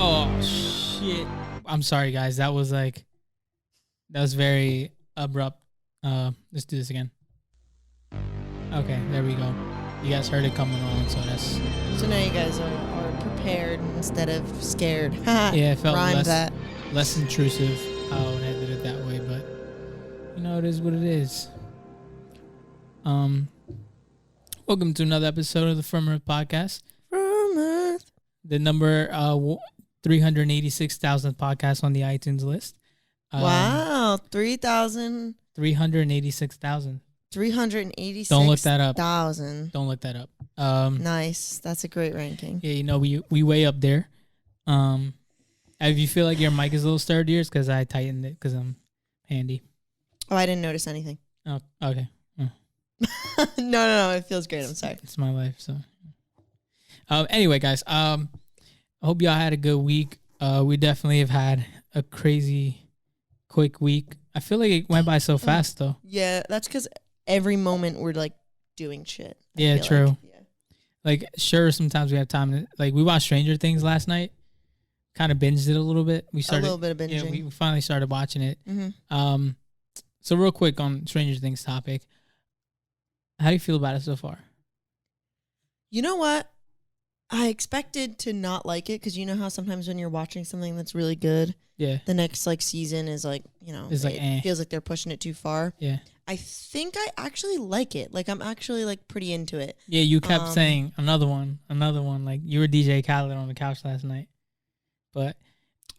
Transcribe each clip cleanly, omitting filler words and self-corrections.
Oh shit! I'm sorry, guys. That was very abrupt. Let's do this again. Okay, there we go. You guys heard it coming on, so that's. So now you guys are prepared instead of scared. Yeah, it felt Rhymed that. less intrusive when I did it that way, but it is what it is. Welcome to another episode of the From Earth podcast. From Earth. The number 386,000th podcast on the iTunes list. Wow, 3,000. 386,000. 386,000. Don't look that up. 1,000. Don't look that up. Nice. That's a great ranking. Yeah, we way up there. If you feel like your mic is a little sturdier, it's because I tightened it because I'm handy. Oh, I didn't notice anything. Oh, okay. No. It feels great. I'm sorry. It's my life. So, anyway, guys. I hope y'all had a good week. We definitely have had a crazy, quick week. I feel like it went by so fast, though. Yeah, that's because every moment we're like doing shit. Yeah, true. Like, sure, sometimes we have time. We watched Stranger Things last night. Kind of binged it a little bit. We started a little bit of binging. Yeah, we finally started watching it. Mm-hmm. So real quick on Stranger Things topic. How do you feel about it so far? You know what? I expected to not like it because you know how sometimes when you're watching something that's really good, the next season is feels like they're pushing it too far. Yeah. I think I actually like it. Like I'm actually pretty into it. Yeah, you kept saying another one. Like you were DJ Khaled on the couch last night. But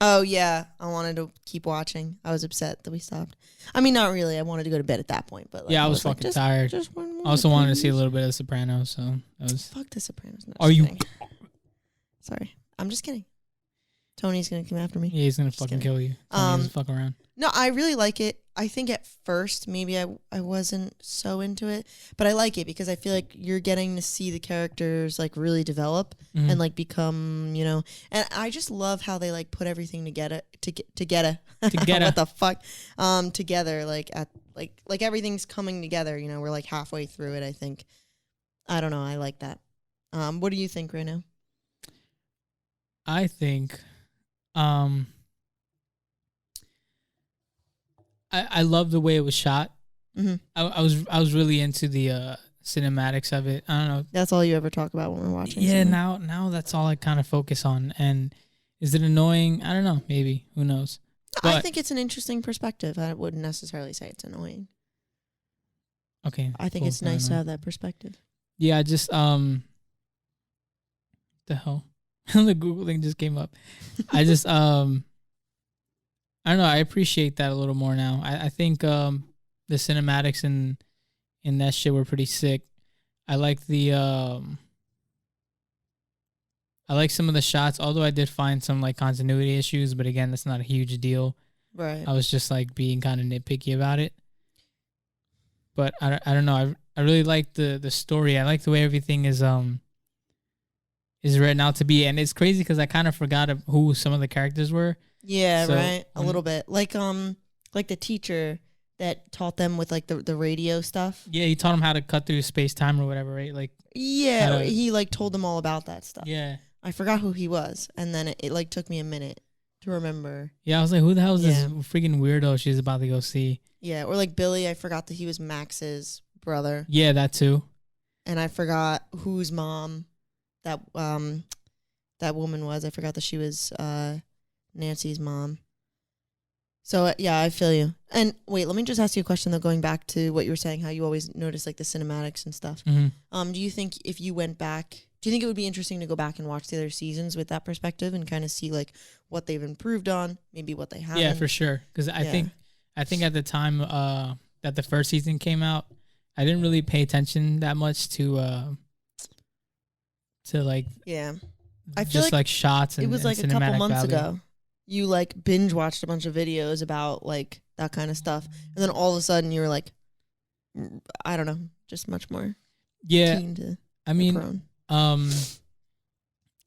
oh yeah, I wanted to keep watching. I was upset that we stopped. I mean, not really. I wanted to go to bed at that point, but I was fucking tired. Just one more, I also wanted to see a little bit of The Sopranos, so that was. Fuck The Sopranos. No, Are you? Sorry, I'm just kidding. Tony's gonna come after me. Yeah, he's gonna fucking kill you. Tony's fuck around. No, I really like it. I think at first maybe I wasn't so into it, but I like it because I feel like you're getting to see the characters really develop and become, and I just love how they put everything together what the fuck together at everything's coming together, we're halfway through it. I think I don't know, I like that. What do you think right now? I think I love the way it was shot. Mm-hmm. I was really into the cinematics of it. I don't know. That's all you ever talk about when we're watching. Yeah, now that's all I kind of focus on. And is it annoying? I don't know. Maybe. Who knows? But, I think it's an interesting perspective. I wouldn't necessarily say it's annoying. Okay. I think it's nice to have that perspective. Yeah, I just the hell. The Google thing just came up. I just I don't know. I appreciate that a little more now. I think the cinematics in that shit were pretty sick. I like the I like some of the shots, although I did find some continuity issues, but again, that's not a huge deal. Right. I was just being kind of nitpicky about it. But I don't know. I really like the story. I like the way everything is written out to be, and it's crazy because I kind of forgot who some of the characters were. Yeah, so, right. A little bit like the teacher that taught them with the radio stuff. Yeah, he taught them how to cut through space time or whatever, right? He told them all about that stuff. Yeah, I forgot who he was, and then it took me a minute to remember. Yeah, I was like, who the hell is this freaking weirdo she's about to go see? Yeah, or Billy. I forgot that he was Max's brother. Yeah, that too. And I forgot whose mom that woman was. I forgot that she was Nancy's mom. So yeah, I feel you. And wait, let me just ask you a question though, going back to what you were saying, how you always notice the cinematics and stuff. Mm-hmm. Do you think if you went back, do you think it would be interesting to go back and watch the other seasons with that perspective and kind of see what they've improved on, maybe what they haven't? Yeah, for sure. Because I think at the time that the first season came out, I didn't really pay attention that much to I feel just shots and it was and a couple months value. ago. You binge watched a bunch of videos about that kind of stuff, and then all of a sudden you were I don't know, just much more keen to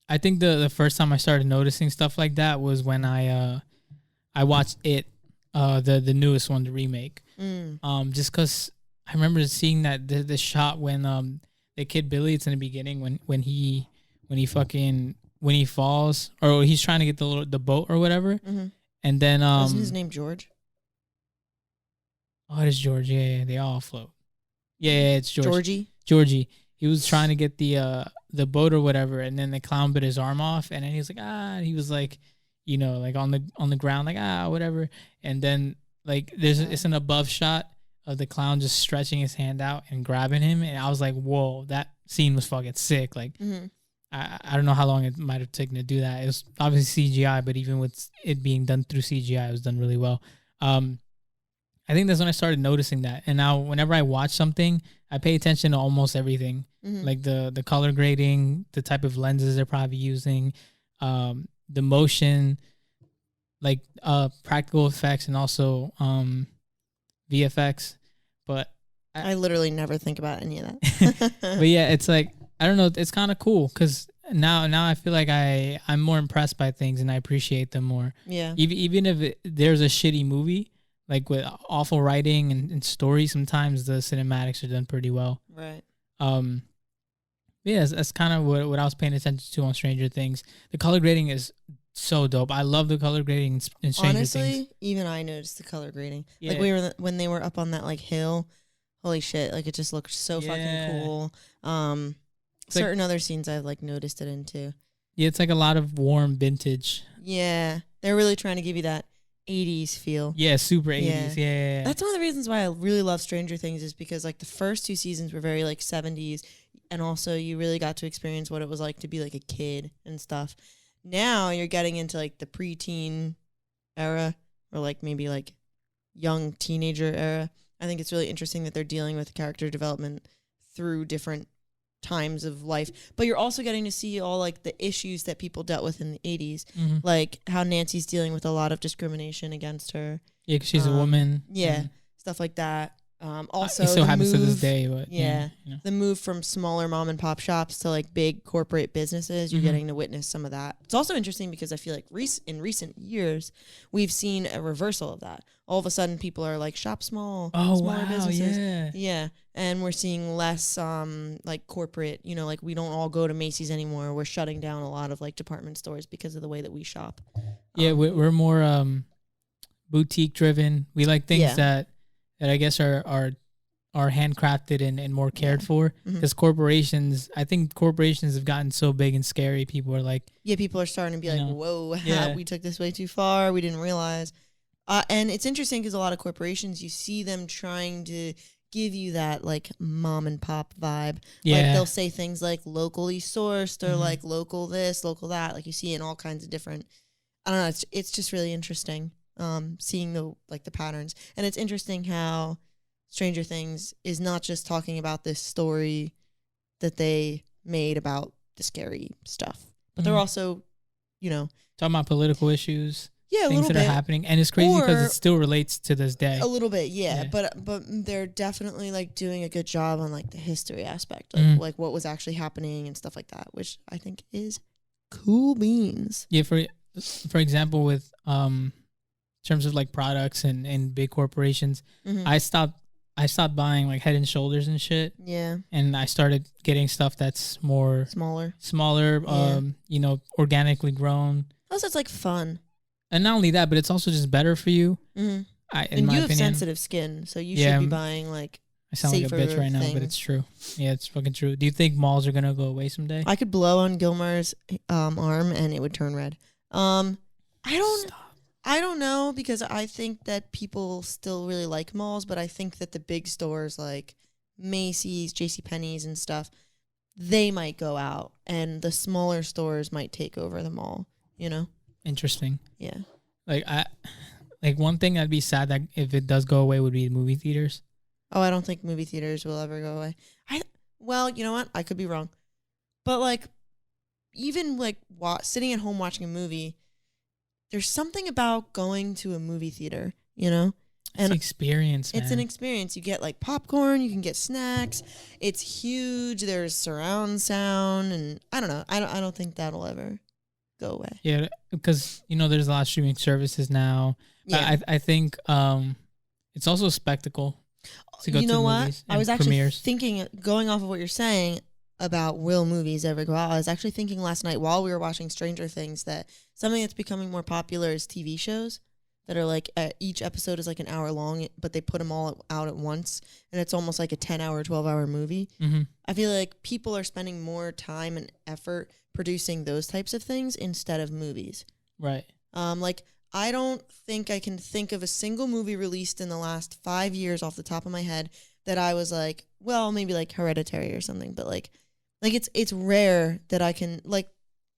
I think the first time I started noticing stuff like that was when I watched it, the newest one, the remake. Just because I remember seeing that the shot when the kid Billy, it's in the beginning when he when he falls, or he's trying to get the boat or whatever, and then wasn't his name George? Oh, it is George. Yeah, they all float. Yeah, it's George. Georgie. He was trying to get the boat or whatever, and then the clown bit his arm off, and then he was like, he was like, like on the ground, like whatever, and then like it's an above shot of the clown just stretching his hand out and grabbing him, and I was like, whoa, that scene was fucking sick. Like, I don't know how long it might have taken to do that. It was obviously CGI, but even with it being done through CGI, it was done really well. I think that's when I started noticing that. And now whenever I watch something, I pay attention to almost everything. Like the color grading, the type of lenses they're probably using, the motion, like practical effects, and also VFX. But I literally never think about any of that. But yeah, it's like, I don't know, it's kind of cool because now I feel like I'm more impressed by things and I appreciate them more. Yeah. Even if there's a shitty movie, like with awful writing and story, sometimes the cinematics are done pretty well. Right. Yeah, that's kind of what I was paying attention to on Stranger Things. The color grading is so dope. I love the color grading in Stranger Things. Honestly, even I noticed the color grading. Yeah. Like when they were up on that like hill, holy shit, like it just looked so fucking cool. Certain other scenes I've like noticed it in too. Yeah, it's like a lot of warm vintage. Yeah, they're really trying to give you that 80s feel. Yeah, super 80s. Yeah. That's one of the reasons why I really love Stranger Things, is because like the first 2 seasons were very like 70s, and also you really got to experience what it was like to be like a kid and stuff. Now you're getting into like the preteen era, or like maybe like young teenager era. I think it's really interesting that they're dealing with character development through different times of life, but you're also getting to see all like the issues that people dealt with in the 80s, like how Nancy's dealing with a lot of discrimination against her. Yeah, because she's a woman. Yeah, stuff like that. Also, it still happens to this day. But the move from smaller mom and pop shops to like big corporate businesses, you're getting to witness some of that. It's also interesting because I feel like in recent years, we've seen a reversal of that. All of a sudden, people are like, shop small, smaller businesses. Yeah. And we're seeing less like corporate, like we don't all go to Macy's anymore. We're shutting down a lot of like department stores because of the way that we shop. Yeah, we're more boutique driven. We like things that I guess are handcrafted and more cared for. Because I think corporations have gotten so big and scary. People are like, people are starting to be like, whoa, we took this way too far. We didn't realize. And it's interesting because a lot of corporations, you see them trying to give you that like mom and pop vibe. Yeah. Like they'll say things like locally sourced or like local this, local that. Like you see in all kinds of different, I don't know. It's just really interesting seeing the patterns. And it's interesting how Stranger Things is not just talking about this story that they made about the scary stuff, but they're also, talking about political issues. Yeah, things that are happening, and it's crazy because it still relates to this day. A little bit, yeah. But they're definitely like doing a good job on like the history aspect, like what was actually happening and stuff like that, which I think is cool beans. Yeah, for example, with in terms of like products and big corporations, I stopped buying like Head and Shoulders and shit. Yeah, and I started getting stuff that's more smaller, organically grown. Also, it's like fun. And not only that, but it's also just better for you. And you have sensitive skin, so you should be buying like. I sound like a bitch right now, but it's true. Yeah, it's fucking true. Do you think malls are gonna go away someday? I could blow on Gilmar's arm and it would turn red. I don't know, because I think that people still really like malls, but I think that the big stores like Macy's, JCPenney's and stuff, they might go out, and the smaller stores might take over the mall. Interesting. Yeah. Like one thing that'd be sad that if it does go away would be movie theaters. Oh, I don't think movie theaters will ever go away. Well, you know what? I could be wrong. But like, even like sitting at home watching a movie, there's something about going to a movie theater, And it's an experience, man. It's an experience. You get like popcorn, you can get snacks. It's huge. There's surround sound, and I don't know. I don't think that'll ever go away. Yeah, because there's a lot of streaming services now. Yeah. I think it's also a spectacle to go to movies. I was actually thinking, going off of what you're saying, about will movies ever go out, I was actually thinking last night while we were watching Stranger Things that something that's becoming more popular is TV shows that are like each episode is like an hour long, but they put them all out at once, and it's almost like a 10-hour, 12-hour movie. Mm-hmm. I feel like people are spending more time and effort producing those types of things instead of movies. Right. Like I don't think I can think of a single movie released in the last 5 years off the top of my head that I was like, well, maybe like Hereditary or something, but like it's rare that I can like,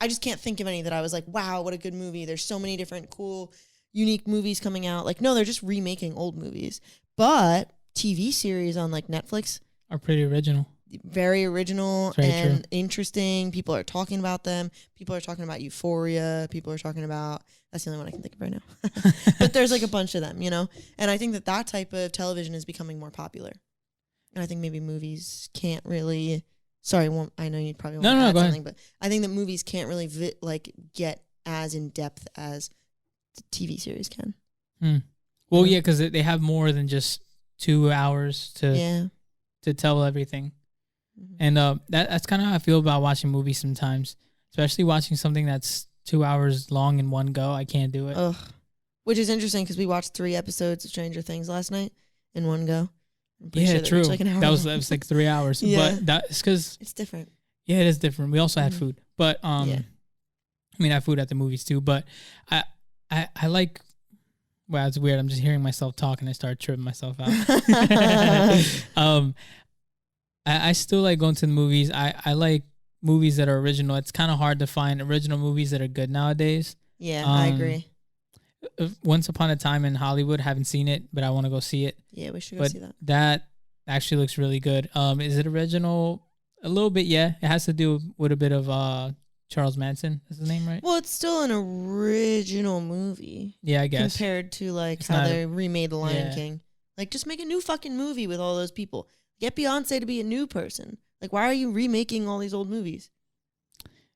I just can't think of any that I was like, wow, what a good movie. There's so many different cool, unique movies coming out. Like, no, they're just remaking old movies. But TV series on like Netflix are pretty original. Very original Very and true. interesting. People are talking about them. People are talking about Euphoria. People are talking about, that's the only one I can think of right now. But there's like a bunch of them, you know? And I think that that type of television is becoming more popular. And I think maybe movies can't really, sorry, I know you probably want to add something, but I think that movies can't really get as in depth as the TV series can. Well, yeah, because they have more than just 2 hours to tell everything. And that's kind of how I feel about watching movies sometimes, especially watching something that's 2 hours long in one go. I can't do it. Ugh. Which is interesting because we watched 3 episodes of Stranger Things last night in one go. Yeah, sure true. Like that was like 3 hours. Yeah. But that's because it's different. Yeah, it is different. We also had food, but I mean, I had food at the movies too. But I like. Wow, it's weird. I'm just hearing myself talk and I start tripping myself out. I still like going to the movies. I like movies that are original. It's kind of hard to find original movies that are good nowadays. Yeah, I agree. Once Upon a Time in Hollywood, haven't seen it, but I want to go see it. Yeah, we should go see that. That actually looks really good. Is it original? A little bit, yeah. It has to do with a bit of Charles Manson. Is his name right? Well, it's still an original movie. Yeah, I guess. Compared to like how they remade The Lion King. Like, just make a new fucking movie with all those people. Get Beyonce to be a new person. Like, why are you remaking all these old movies?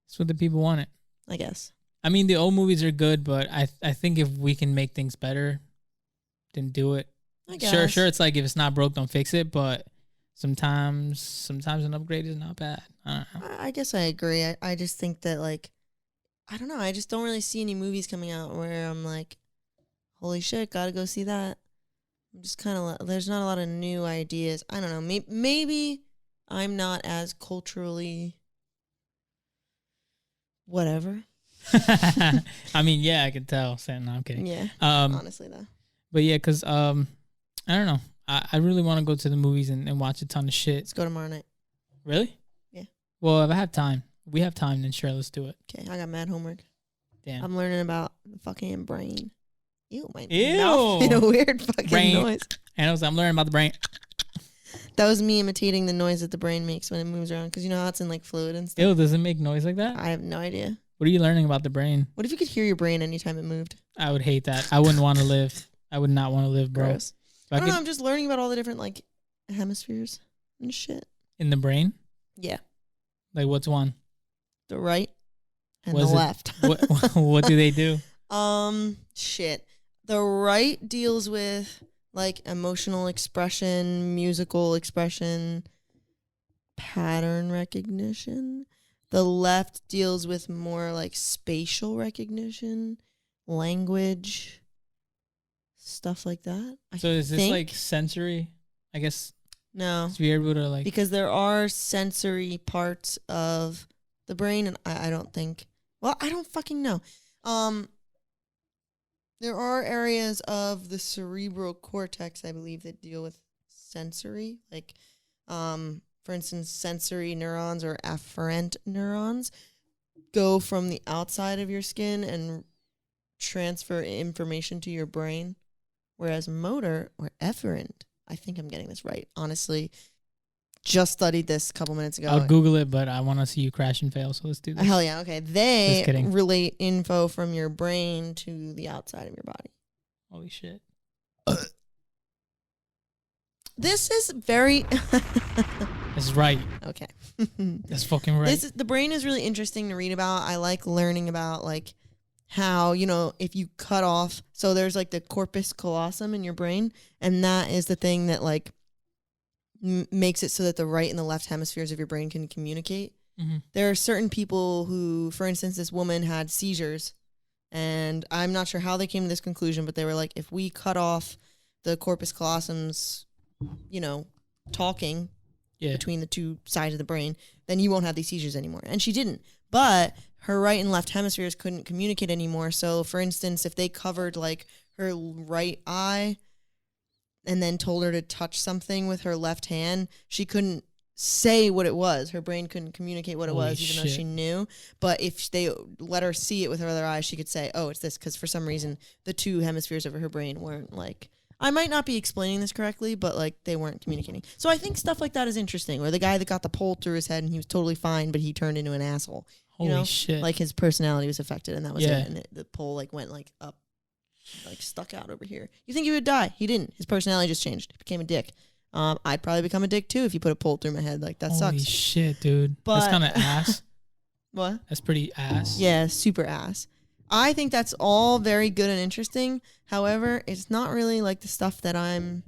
It's what the people want it. I guess. I mean, the old movies are good, but I think if we can make things better, then do it. I guess. Sure. It's like if it's not broke, don't fix it. But sometimes an upgrade is not bad. I don't know. I guess I agree. I just think that like, I don't know. I just don't really see any movies coming out where I'm like, holy shit, gotta go see that. I'm just kind of, there's not a lot of new ideas. I don't know. Maybe I'm not as culturally whatever. I mean, yeah, I can tell. No, I'm kidding. Yeah. Honestly, though. But yeah, because I don't know. I really want to go to the movies and watch a ton of shit. Let's go tomorrow night. Really? Yeah. Well, if I have time, we have time, then sure, let's do it. Okay, I got mad homework. Damn. I'm learning about the fucking brain. Ew, my Ew. mouth made a weird fucking brain noise. And I'm learning about the brain. That was me imitating the noise that the brain makes when it moves around, because you know how it's in like fluid and stuff. Ew, does it make noise like that? I have no idea. What are you learning about the brain? What if you could hear your brain anytime it moved? I would hate that. I wouldn't want to live. I would not want to live, bro. Gross. I don't know. I'm just learning about all the different like hemispheres and shit. In the brain? Yeah. Like what's one? The right and the left. What do they do? Shit. The right deals with like emotional expression, musical expression, pattern recognition. The left deals with more like spatial recognition, language, stuff like that. So is this like sensory? I guess. No. To be able to like. Because there are sensory parts of the brain, and I don't think. Well, I don't fucking know. There are areas of the cerebral cortex, I believe, that deal with sensory, like, for instance, sensory neurons or afferent neurons go from the outside of your skin and transfer information to your brain, whereas motor or efferent, I think I'm getting this right, honestly, just studied this a couple minutes ago. I'll Google it, but I want to see you crash and fail, so let's do this. Hell yeah, okay. They relate info from your brain to the outside of your body. Holy shit. This is very... That's right. Okay. That's fucking right. The brain is really interesting to read about. I like learning about, like, how, you know, if you cut off... So there's, like, the corpus callosum in your brain, and that is the thing that, like, makes it so that the right and the left hemispheres of your brain can communicate. Mm-hmm. There are certain people who, for instance, this woman had seizures, and I'm not sure how they came to this conclusion, but they were like, if we cut off the corpus callosum's, talking between the two sides of the brain, then you won't have these seizures anymore. And she didn't. But her right and left hemispheres couldn't communicate anymore. So, for instance, if they covered like her right eye and then told her to touch something with her left hand, she couldn't say what it was. Her brain couldn't communicate what it was, even though she knew. But if they let her see it with her other eye, she could say, oh, it's this, because for some reason the two hemispheres of her brain weren't like, I might not be explaining this correctly, but like they weren't communicating. So I think stuff like that is interesting. Or the guy that got the pole through his head and he was totally fine, but he turned into an asshole. Holy shit. Like his personality was affected, and that was it. And the pole like went like up, like stuck out over here. You think he would die? He didn't. His personality just changed. He became a dick. I'd probably become a dick too if you put a pole through my head. Like that sucks. Holy shit, dude. But, that's kind of ass. What? That's pretty ass. Yeah, super ass. I think that's all very good and interesting. However, it's not really like the stuff that I'm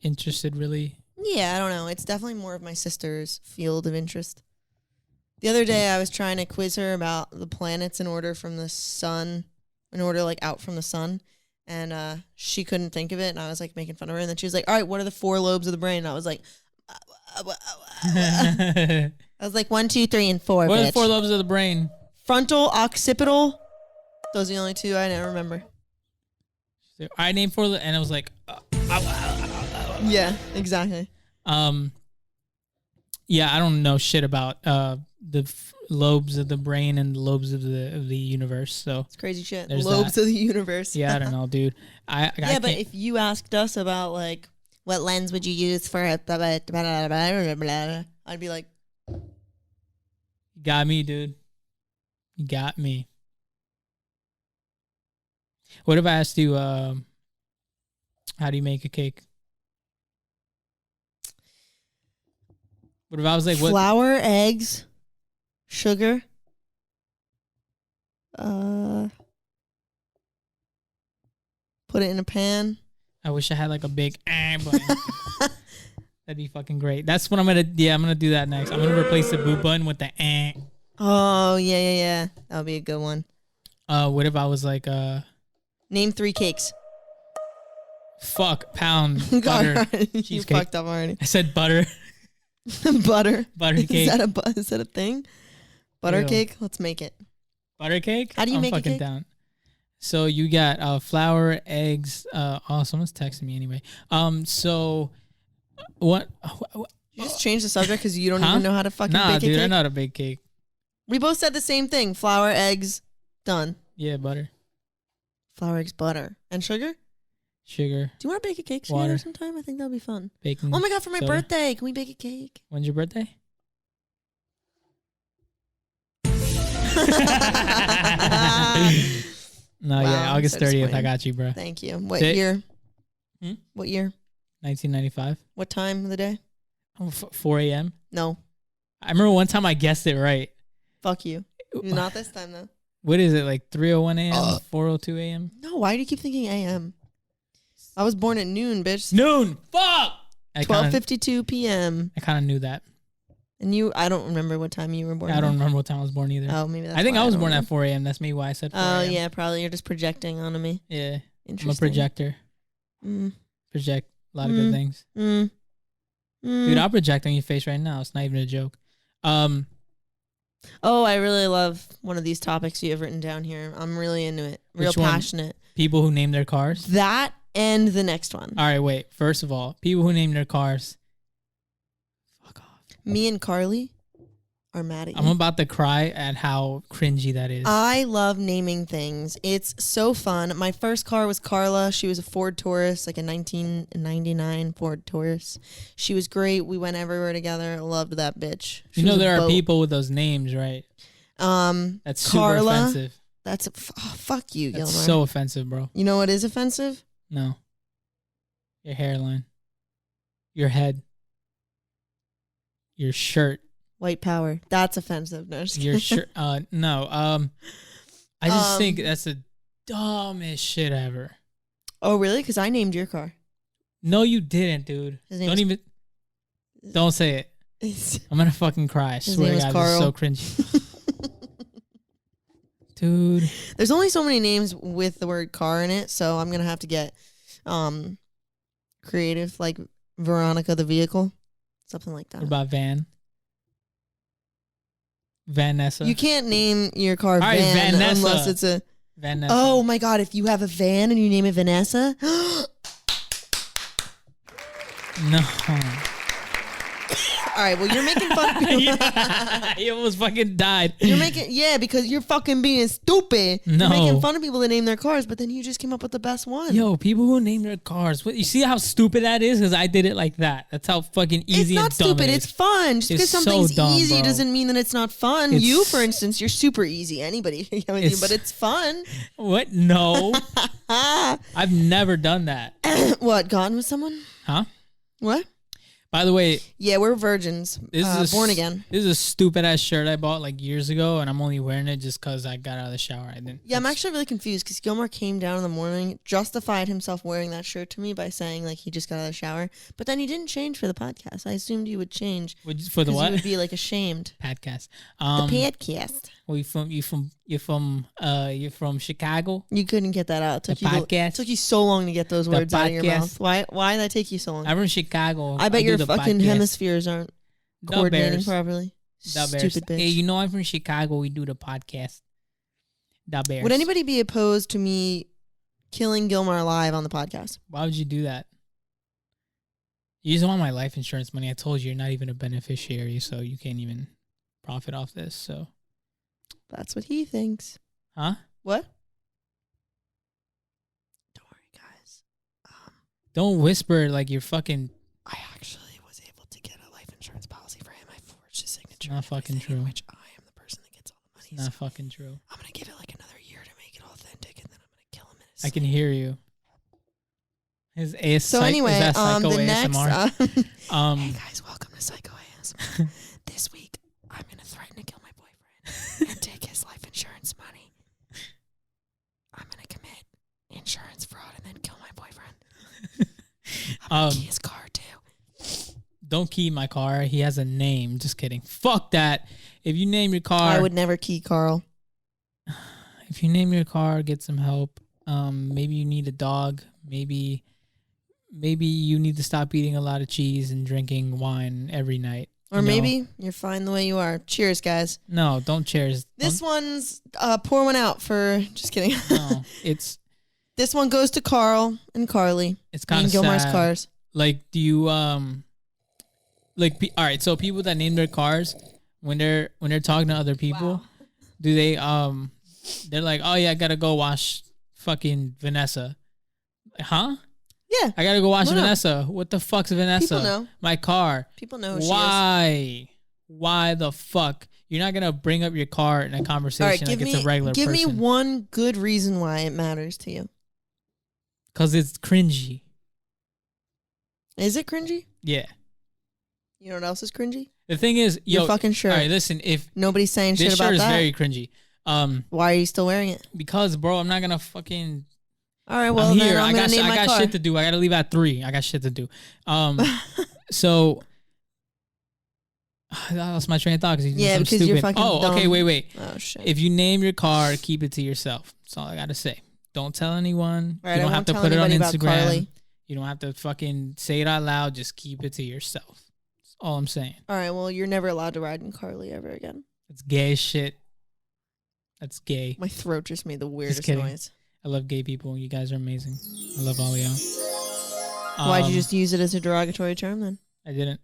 interested really. Yeah, I don't know. It's definitely more of my sister's field of interest. The other day I was trying to quiz her about the planets in order from the sun, in order like out from the sun. And she couldn't think of it, and I was like making fun of her. And then she was like, all right, what are the 4 lobes of the brain? And I was like, I was like 1, 2, 3, and 4. What are the 4 lobes of the brain? Frontal, occipital. Those are the only 2 I didn't remember. I named 4, and I was like, yeah, exactly. Yeah, I don't know shit about the lobes of the brain and the lobes of the universe. So it's crazy shit. Lobes of the universe. Yeah, I don't know, dude. But if you asked us about like what lens would you use for it, I'd be like, you got me, dude. You got me. What if I asked you, how do you make a cake? What if I was like, what? Flour, eggs, sugar. Put it in a pan. I wish I had like a big button. That'd be fucking great. That's what I'm gonna do that next. I'm gonna replace the boot button with the Oh, yeah. That would be a good one. What if I was like, name 3 cakes. Fuck, pound, butter, cheesecake. You fucked up already. I said butter. Butter cake. Is that a thing? Butter cake? Let's make it. Butter cake? How do you make a cake? Down. So you got flour, eggs. Oh, someone's texting me anyway. So what? You just change the subject because you don't even know how to fucking bake a cake? Nah, dude, I know how to bake cake. We both said the same thing. Flour, eggs, done. Yeah, butter. Flour, eggs, butter. And sugar? Sugar. Do you want to bake a cake together sometime? I think that'll be fun. Baking. Oh my God, for my birthday. Can we bake a cake? When's your birthday? No, yeah, August 30th. I got you, bro. Thank you. What year? What year? 1995. What time of the day? 4 a.m. No. I remember one time I guessed it right. Fuck you. Not this time, though. What is it, like 3:01 a.m., 4:02 a.m.? No, why do you keep thinking a.m.? I was born at noon, bitch. Noon! Fuck! 12:52 p.m. I kind of knew that. And I don't remember what time you were born. I don't remember what time I was born either. Oh, maybe that's I think why I was born at 4 a.m. That's maybe why I said 4 a.m. Oh, yeah, probably. You're just projecting onto me. Yeah. Interesting. I'm a projector. Project a lot of good things. Dude, I'll project on your face right now. It's not even a joke. Oh, I really love one of these topics you have written down here. I'm really into it. Real passionate. People who name their cars? That and the next one. All right, wait. First of all, people who name their cars. Fuck off. Me and Carly are mad at you. I'm about to cry at how cringy that is. I love naming things. It's so fun. My first car was Carla. She was a Ford Taurus, like a 1999 Ford Taurus. She was great. We went everywhere together. I loved that bitch. You know there are people with those names, right? That's super Carla, offensive. That's fuck you, That's Gilmore. so offensive, bro. You know what is offensive? No. Your hairline. Your head. Your shirt. White power. That's offensive. No, your shirt. No. I just think that's the dumbest shit ever. Oh, really? Because I named your car. No, you didn't, dude. His Don't even. Don't say it. I'm gonna fucking cry. I swear to God, this is so cringy. Dude. There's only so many names with the word car in it, so I'm gonna have to get creative, like Veronica the vehicle. Something like that. What about Van? Vanessa. You can't name your car All right, Van Vanessa. unless it's a Vanessa. Oh my God, if you have a van and you name it Vanessa. No. All right, well, you're making fun of people. Yeah, he almost fucking died. Because you're fucking being stupid. No. You're making fun of people that name their cars, but then you just came up with the best one. Yo, people who name their cars. What, you see how stupid that is? Because I did it like that. That's how fucking easy and dumb It's not stupid. it is. It's fun. Just because It's so something's dumb, easy bro. doesn't mean that it's not fun. It's- You, for instance, you're super easy. Anybody can come with you, but it's fun. What? No. I've never done that. What? Gone with someone? Huh? What? By the way, Yeah, we're virgins. Born again. This is a stupid ass shirt I bought like years ago, and I'm only wearing it just because I got out of the shower. I didn't. Yeah, I'm actually really confused because Gilmore came down in the morning, justified himself wearing that shirt to me by saying like he just got out of the shower, but then he didn't change for the podcast. I assumed you would change For the 'cause what? you would be like ashamed. Podcast. The podcast. Well, you're from Chicago. You couldn't get that out. It The podcast. took you so long to get those The words out of your podcast. mouth. Why did that take you so long? I'm from Chicago. I bet do your the fucking podcast. hemispheres aren't The coordinating Bears. properly. The Bears. Stupid bitch. Hey, you know I'm from Chicago. We do the podcast. The Bears. Would anybody be opposed to me killing Gilmore live on the podcast? Why would you do that? You just want my life insurance money. I told you you're not even a beneficiary, so you can't even profit off this. So, That's what he thinks. huh? What? Don't worry, guys. Don't whisper like you're fucking. I actually was able to get a life insurance policy for him. I forged his signature. Not fucking true. In which I am the person that gets all the money. Not so fucking true. I'm gonna give it like another year to make it authentic, and then I'm gonna kill him in his I can sleep. hear you. His AS So anyway, is that psycho the ASMR? next. Hey guys, welcome to Psycho ASMR. This week, I'm gonna threaten to kill my boyfriend and take his life insurance money. I'm gonna commit insurance fraud and then kill my boyfriend. I'm gonna key his car too. Don't key my car. He has a name. Just kidding. Fuck that. If you name your car, I would never key Carl. if you name your car, get some help. Maybe you need a dog. Maybe you need to stop eating a lot of cheese and drinking wine every night. Or maybe you're fine the way you are. Cheers, guys. No, don't cheers. This one's pour one out for. Just kidding. No, it's This one goes to Carl and Carly. kind and of Gilmore's sad. cars. Like, do you all right? So people that name their cars when they're talking to other people, do they they're like, oh yeah, I gotta go wash fucking Vanessa, huh? Yeah. I gotta go wash Why not? Vanessa. What the fuck's Vanessa? People know. My car. People know who she is. Why? Why the fuck? You're not gonna bring up your car in a conversation like it's a regular give person. me one good reason why it matters to you. Cause it's cringy. Is it cringy? Yeah. You know what else is cringy? The thing is, Your fucking shirt. All right, listen. If Nobody's saying shit this about shirt is that. very cringy. Why are you still wearing it? Because bro, I'm not gonna fucking. All right, well I'm then here. I'm I gonna name my got car. shit to do. I gotta leave at 3. I got shit to do. So I lost my train of thought because Yeah, because stupid. you're fucking okay, dumb. wait. Oh shit. If you name your car, keep it to yourself. That's all I gotta say. Don't tell anyone. All right, You don't I have won't to tell put it on anybody about Instagram. Carly. You don't have to fucking say it out loud. Just keep it to yourself. That's all I'm saying. All right, well you're never allowed to ride in Carly ever again. It's gay as shit. That's gay. My throat just made the weirdest kidding. noise. I love gay people. You guys are amazing. I love all y'all. Why'd you just use it as a derogatory term then? I didn't.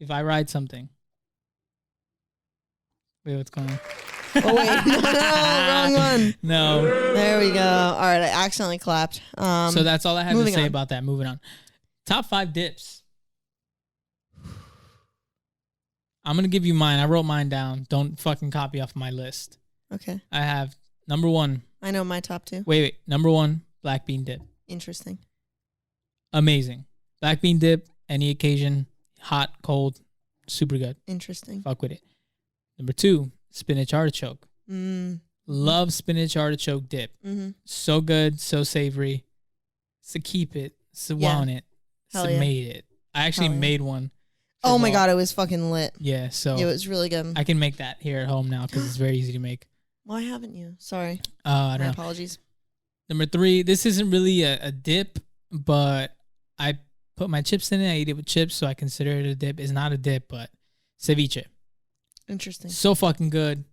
If I ride something. Wait, what's going on? Oh wait, no, wrong one. No. There we go. All right, I accidentally clapped. So that's all I had to moving say on. about that. Moving on. Top 5 dips. I'm going to give you mine. I wrote mine down. Don't fucking copy off my list. Okay. I have number 1. I know my top 2. Wait. Number 1, black bean dip. Interesting. Amazing. Black bean dip, any occasion, hot, cold, super good. Interesting. Fuck with it. Number 2, spinach artichoke. Mm. Love spinach artichoke dip. Mm-hmm. So good, so savory. So keep it. So Yeah. want it. Hell yeah. made it. I actually Hell yeah. made one. Oh my god, it was fucking lit. Yeah, so It was really good. I can make that here at home now because it's very easy to make. Why haven't you? Sorry. I don't know. Apologies. Number 3, this isn't really a dip, but I put my chips in it. I eat it with chips, so I consider it a dip. It's not a dip, but ceviche. Interesting. So fucking good.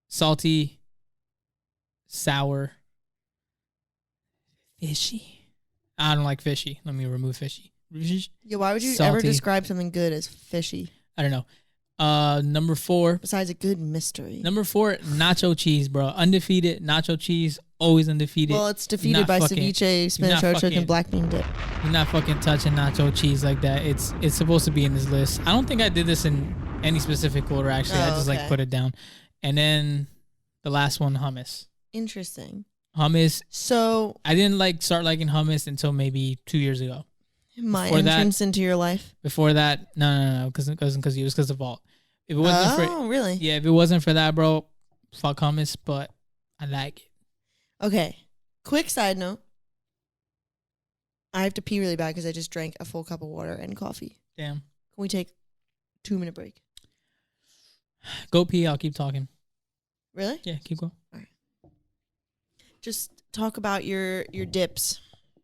Salty, sour, fishy. I don't like fishy. Let me remove fishy. Yeah, why would you Salty. ever describe something good as fishy? I don't know. Number 4. Besides a good mystery. Number 4, nacho cheese, bro. Undefeated nacho cheese, always undefeated. Well, it's defeated by ceviche, spinach artichoke, and black bean dip. You're not fucking touching nacho cheese like that. It's supposed to be in this list. I don't think I did this in any specific order, actually. I just like put it down. And then the last one, hummus. Interesting. Hummus. So I didn't start liking hummus until maybe 2 years ago. My entrance into your life. Before that, no, because it was because of Vault. If it wasn't really? Yeah, if it wasn't for that, bro, fuck hummus. But I like it. Okay. Quick side note. I have to pee really bad because I just drank a full cup of water and coffee. Damn. Can we take 2-minute break? Go pee. I'll keep talking. Really? Yeah, keep going. All right. Just talk about your dips.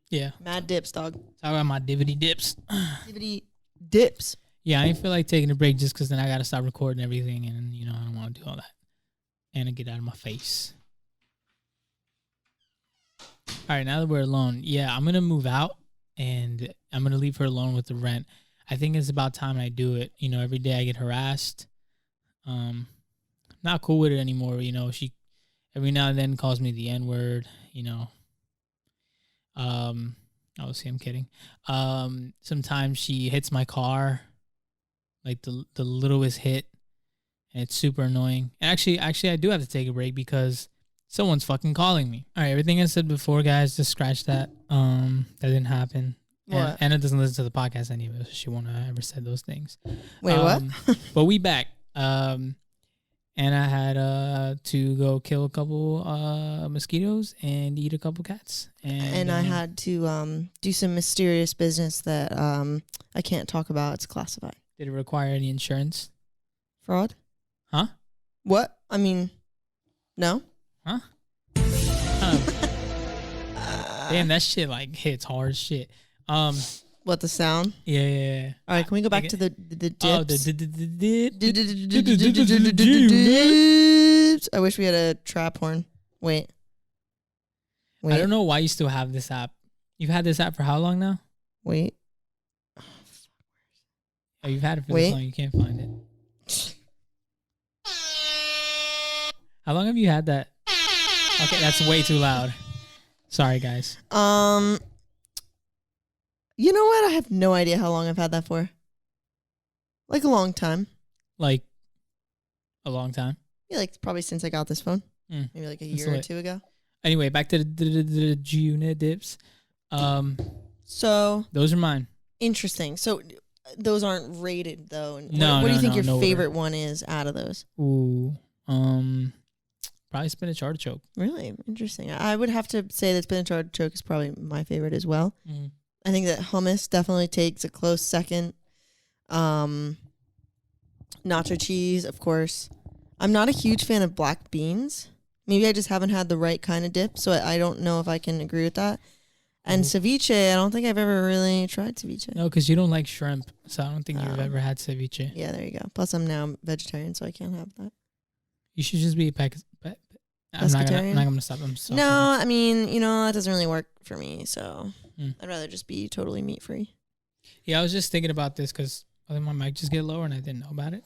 Yeah. Mad dips, dog. Talk about my DVD dips. DVD dips. Yeah, I didn't feel like taking a break just because then I got to stop recording everything, and I don't want to do all that. And to get out of my face. All right, now that we're alone, yeah, I'm gonna move out, and I'm gonna leave her alone with the rent. I think it's about time I do it. Every day I get harassed. Not cool with it anymore. She every now and then calls me the N-word. Obviously I'm kidding. Sometimes she hits my car, like the littlest hit, and it's super annoying. And actually I do have to take a break because someone's fucking calling me. All right, everything I said before, guys, just scratch that. That didn't happen. What? Anna doesn't listen to the podcast anyway, so she won't have ever said those things. Wait, what? But we back. And I had to go kill a couple mosquitoes and eat a couple cats. And I had to do some mysterious business that I can't talk about. It's classified. Did it require any insurance? Fraud? Huh? What? I mean, no. Huh? Damn, that shit hits hard shit. What, the sound? Yeah. All right, can we go back to the dips? Oh, dips. I wish we had a trap horn. Wait. I don't know why you still have this app. You've had this app for how long now? Wait. Oh, you've had it for this long. You can't find it. How long have you had that? Okay, that's way too loud. Sorry, guys. You know what? I have no idea how long I've had that for. Like a long time. Like a long time? Yeah, probably since I got this phone. Maybe like a year or two ago. Anyway, back to the G-Unit dips. So those are mine. Interesting. So those aren't rated though. No, what do you think your no favorite order. one is out of those? Ooh, probably spinach artichoke. Really interesting. I would have to say that spinach artichoke is probably my favorite as well. I think that hummus definitely takes a close second. Nacho cheese, of course. I'm not a huge fan of black beans. Maybe I just haven't had the right kind of dip, so I don't know if I can agree with that. And ceviche, I don't think I've ever really tried ceviche. No, because you don't like shrimp, so I don't think you've ever had ceviche. Yeah, there you go. Plus, I'm now vegetarian, so I can't have that. You should just be pescatarian. I'm not gonna stop. No, I mean, that doesn't really work for me, so I'd rather just be totally meat-free. Yeah, I was just thinking about this because I think my mic just get lower and I didn't know about it.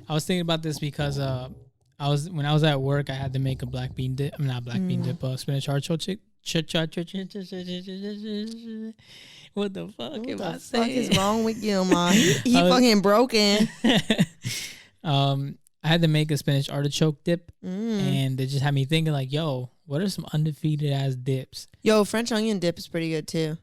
I was thinking about this because when I was at work, I had to make a black bean dip. I'm not black bean dip, spinach artichoke. What the fuck am I saying? What the fuck is wrong with you, man? He fucking broken. I had to make a spinach artichoke dip, and it just had me thinking yo, what are some undefeated ass dips? Yo, French onion dip is pretty good too.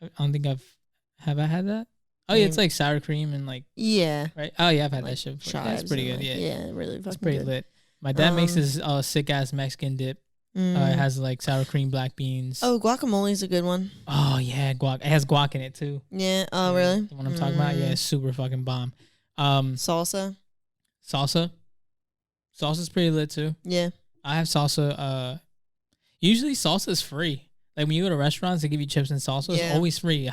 I don't think have I had that? Oh yeah, it's like sour cream and yeah, right. Oh yeah, I've had that shit before. That's pretty good. Yeah, really fucking it's pretty good. lit. My dad makes this sick ass Mexican dip. It has like sour cream, black beans. Oh, guacamole is a good one. Oh yeah, guac. It has guac in it too. Yeah. Oh, really? The one I'm talking about. Yeah, it's super fucking bomb. Salsa. Salsa's pretty lit too. Yeah. I have salsa. Usually salsa is free. Like when you go to restaurants, they give you chips and salsa. It's always free.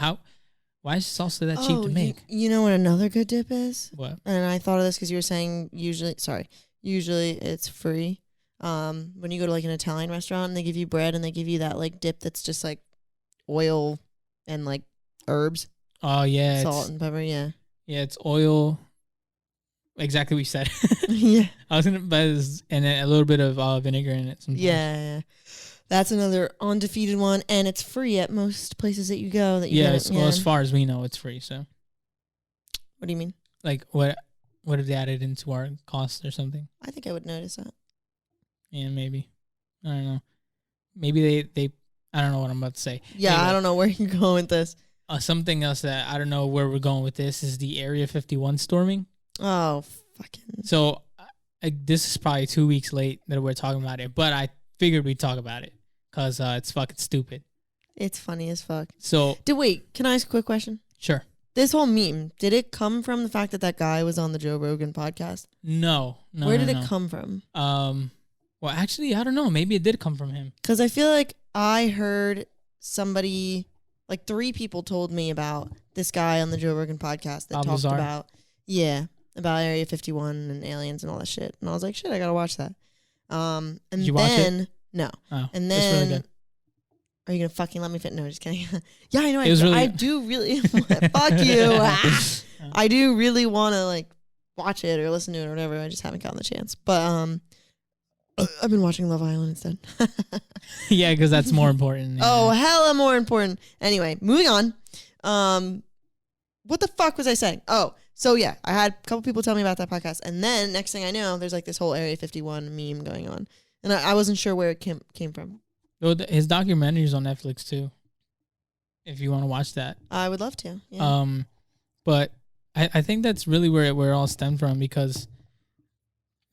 Why is salsa that cheap to make? You know what another good dip is? What? And I thought of this because you were saying usually it's free. When you go to like an Italian restaurant and they give you bread and they give you that like dip that's just like oil and like herbs. Oh yeah, salt and pepper. Yeah. Yeah, it's oil. Exactly what you said. Yeah. I was gonna, but and then a little bit of vinegar in it. Sometimes. Yeah. That's another undefeated one, and it's free at most places that you go. That you well, as far as we know, it's free. So. What do you mean? Like what have they added into our cost or something? I think I would notice that. Yeah, maybe. I don't know. Maybe they I don't know what I'm about to say. Yeah, anyway, I don't know where you're going with this. Something else that I don't know where we're going with this is the Area 51 storming. Oh, fucking. So this is probably 2 weeks late that we're talking about it, but I figured we'd talk about it because it's fucking stupid. It's funny as fuck. So. Wait, can I ask a quick question? Sure. This whole meme, did it come from the fact that guy was on the Joe Rogan podcast? No. Where did it come from? Well, actually, I don't know. Maybe it did come from him. Because I feel like I heard somebody, like 3 people told me about this guy on the Joe Rogan podcast that talked about Area 51 and aliens and all that shit. And I was like, shit, I gotta watch that. And did you watch it? No. Oh, and then, really good. Are you gonna fucking let me fit? No, just kidding. Yeah, I know. I do really. Fuck you. I do really want to like watch it or listen to it or whatever. I just haven't gotten the chance. But I've been watching Love Island instead. Yeah, because that's more important. Yeah. Oh, hella more important. Anyway, moving on. What the fuck was I saying? Oh, so yeah, I had a couple people tell me about that podcast, and then next thing I know, there's like this whole Area 51 meme going on, and I wasn't sure where it came from. Well, his documentary is on Netflix too. If you want to watch that, I would love to. Yeah. But I think that's really where it all stemmed from, because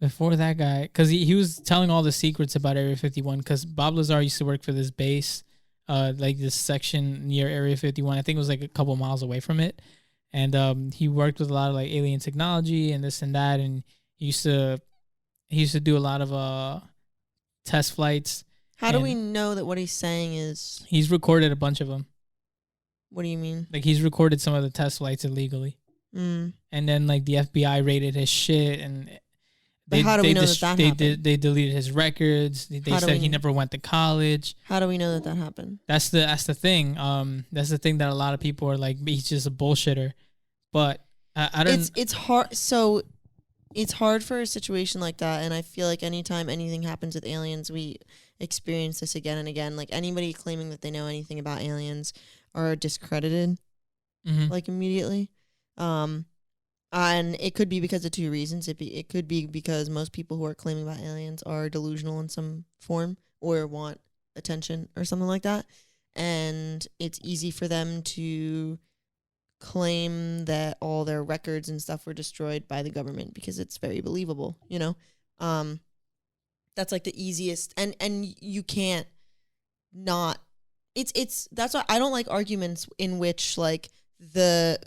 before that guy, because he was telling all the secrets about Area 51, because Bob Lazar used to work for this base, like this section near Area 51. I think it was like a couple miles away from it. And he worked with a lot of like alien technology and this and that. And he used to do a lot of test flights. How do we know that what he's saying is... He's recorded a bunch of them. What do you mean? Like he's recorded some of the test flights illegally. And then like the FBI raided his shit, and how do we know that happened? They deleted his records. They said he never went to college. How do we know that happened? That's the thing. That's the thing that a lot of people are like, he's just a bullshitter. But I don't. It's hard. So it's hard for a situation like that, and I feel like anytime anything happens with aliens, we experience this again and again. Like anybody claiming that they know anything about aliens are discredited, like immediately. And it could be because of 2 reasons. It could be because most people who are claiming about aliens are delusional in some form or want attention or something like that. And it's easy for them to claim that all their records and stuff were destroyed by the government because it's very believable, you know? That's like the easiest. And you can't not... That's why I don't like arguments in which like the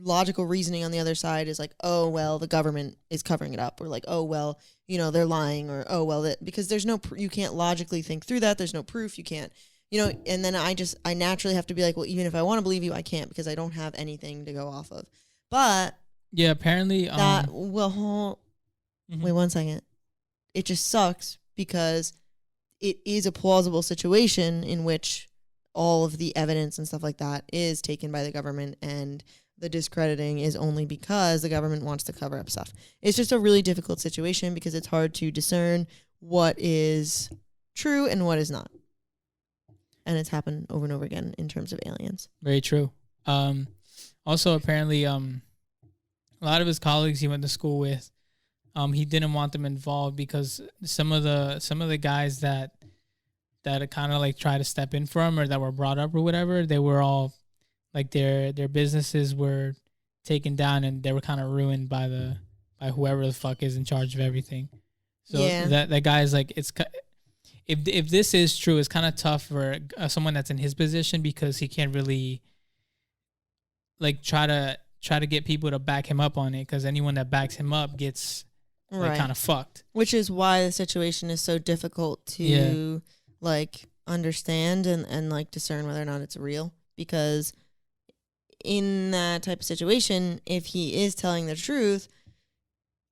logical reasoning on the other side is like, oh well, the government is covering it up, or like, oh well, you know, they're lying, or oh well, because there's no you can't logically think through that. There's no proof. You can't, you know. And then I naturally have to be like, well, even if I want to believe you, I can't, because I don't have anything to go off of. But yeah, apparently that wait 1 second. It just sucks because it is a plausible situation in which all of the evidence and stuff like that is taken by the government, and the discrediting is only because the government wants to cover up stuff. It's just a really difficult situation because it's hard to discern what is true and what is not. And it's happened over and over again in terms of aliens. Very true. Also, apparently, a lot of his colleagues he went to school with, he didn't want them involved because some of the guys that kind of like try to step in for him or that were brought up or whatever, they were all like their businesses were taken down and they were kind of ruined by whoever the fuck is in charge of everything. So that guy's like, if this is true, it's kind of tough for someone that's in his position because he can't really like try to get people to back him up on it, because anyone that backs him up gets like kind of fucked. Which is why the situation is so difficult to like understand and like discern whether or not it's real, because in that type of situation, if he is telling the truth,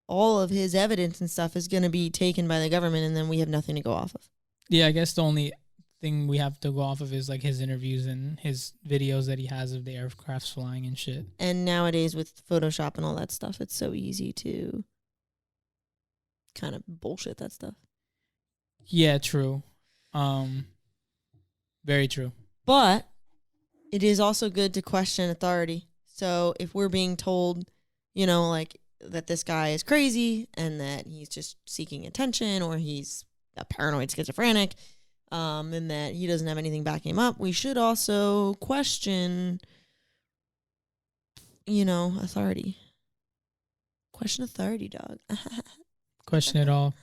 all of his evidence and stuff is going to be taken by the government, and then we have nothing to go off of. Yeah, I guess the only thing we have to go off of is like his interviews and his videos that he has of the aircrafts flying and shit. And nowadays with Photoshop and all that stuff, it's so easy to kind of bullshit that stuff. Yeah, true. Very true. But it is also good to question authority. So if we're being told, you know, like that this guy is crazy and that he's just seeking attention, or he's a paranoid schizophrenic, and that he doesn't have anything backing him up, we should also question, you know, authority. Question authority, dog. Question it all.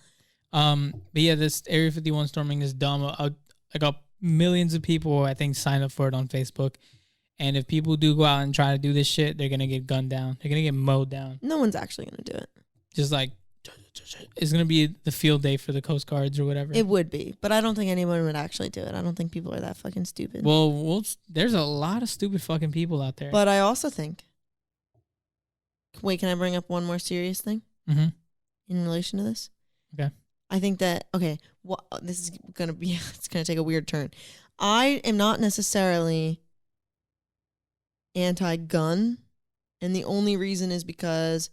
But yeah, this Area 51 storming is dumb. I got millions of people, I think, sign up for it on Facebook. And if people do go out and try to do this shit, they're going to get gunned down. They're going to get mowed down. No one's actually going to do it. Just like, it's going to be the field day for the Coast Guards or whatever. It would be. But I don't think anyone would actually do it. I don't think people are that fucking stupid. Well, there's a lot of stupid fucking people out there. But I also think... Wait, can I bring up one more serious thing? Mm-hmm. In relation to this? Okay. I think that... Okay, well, this is going to be... It's going to take a weird turn. I am not necessarily anti-gun, and the only reason is because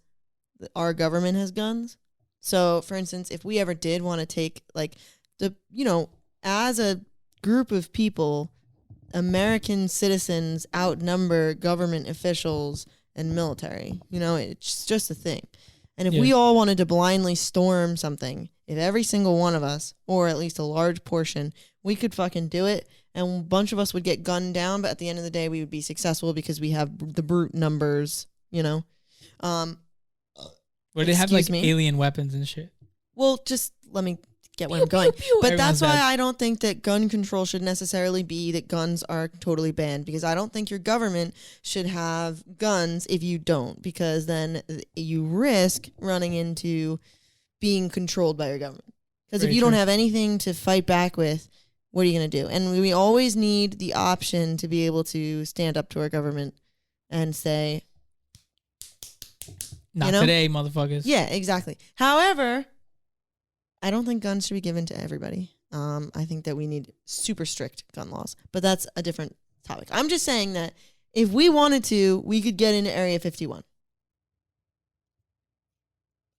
our government has guns. So, for instance, if we ever did want to take, like, the, you know, as a group of people, American citizens outnumber government officials and military. You know, it's just a thing. And if we all wanted to blindly storm something, if every single one of us, or at least a large portion, we could fucking do it, and a bunch of us would get gunned down, but at the end of the day, we would be successful because we have the brute numbers, you know? Where they have like alien weapons and shit. Well, just let me get where I'm going. But that's why I don't think that gun control should necessarily be that guns are totally banned, because I don't think your government should have guns if you don't, because then you risk running into being controlled by your government. Because if you don't have anything to fight back with, what are you going to do? And we always need the option to be able to stand up to our government and say, not today, motherfuckers. Yeah, exactly. However, I don't think guns should be given to everybody. I think that we need super strict gun laws, but that's a different topic. I'm just saying that if we wanted to, we could get into Area 51.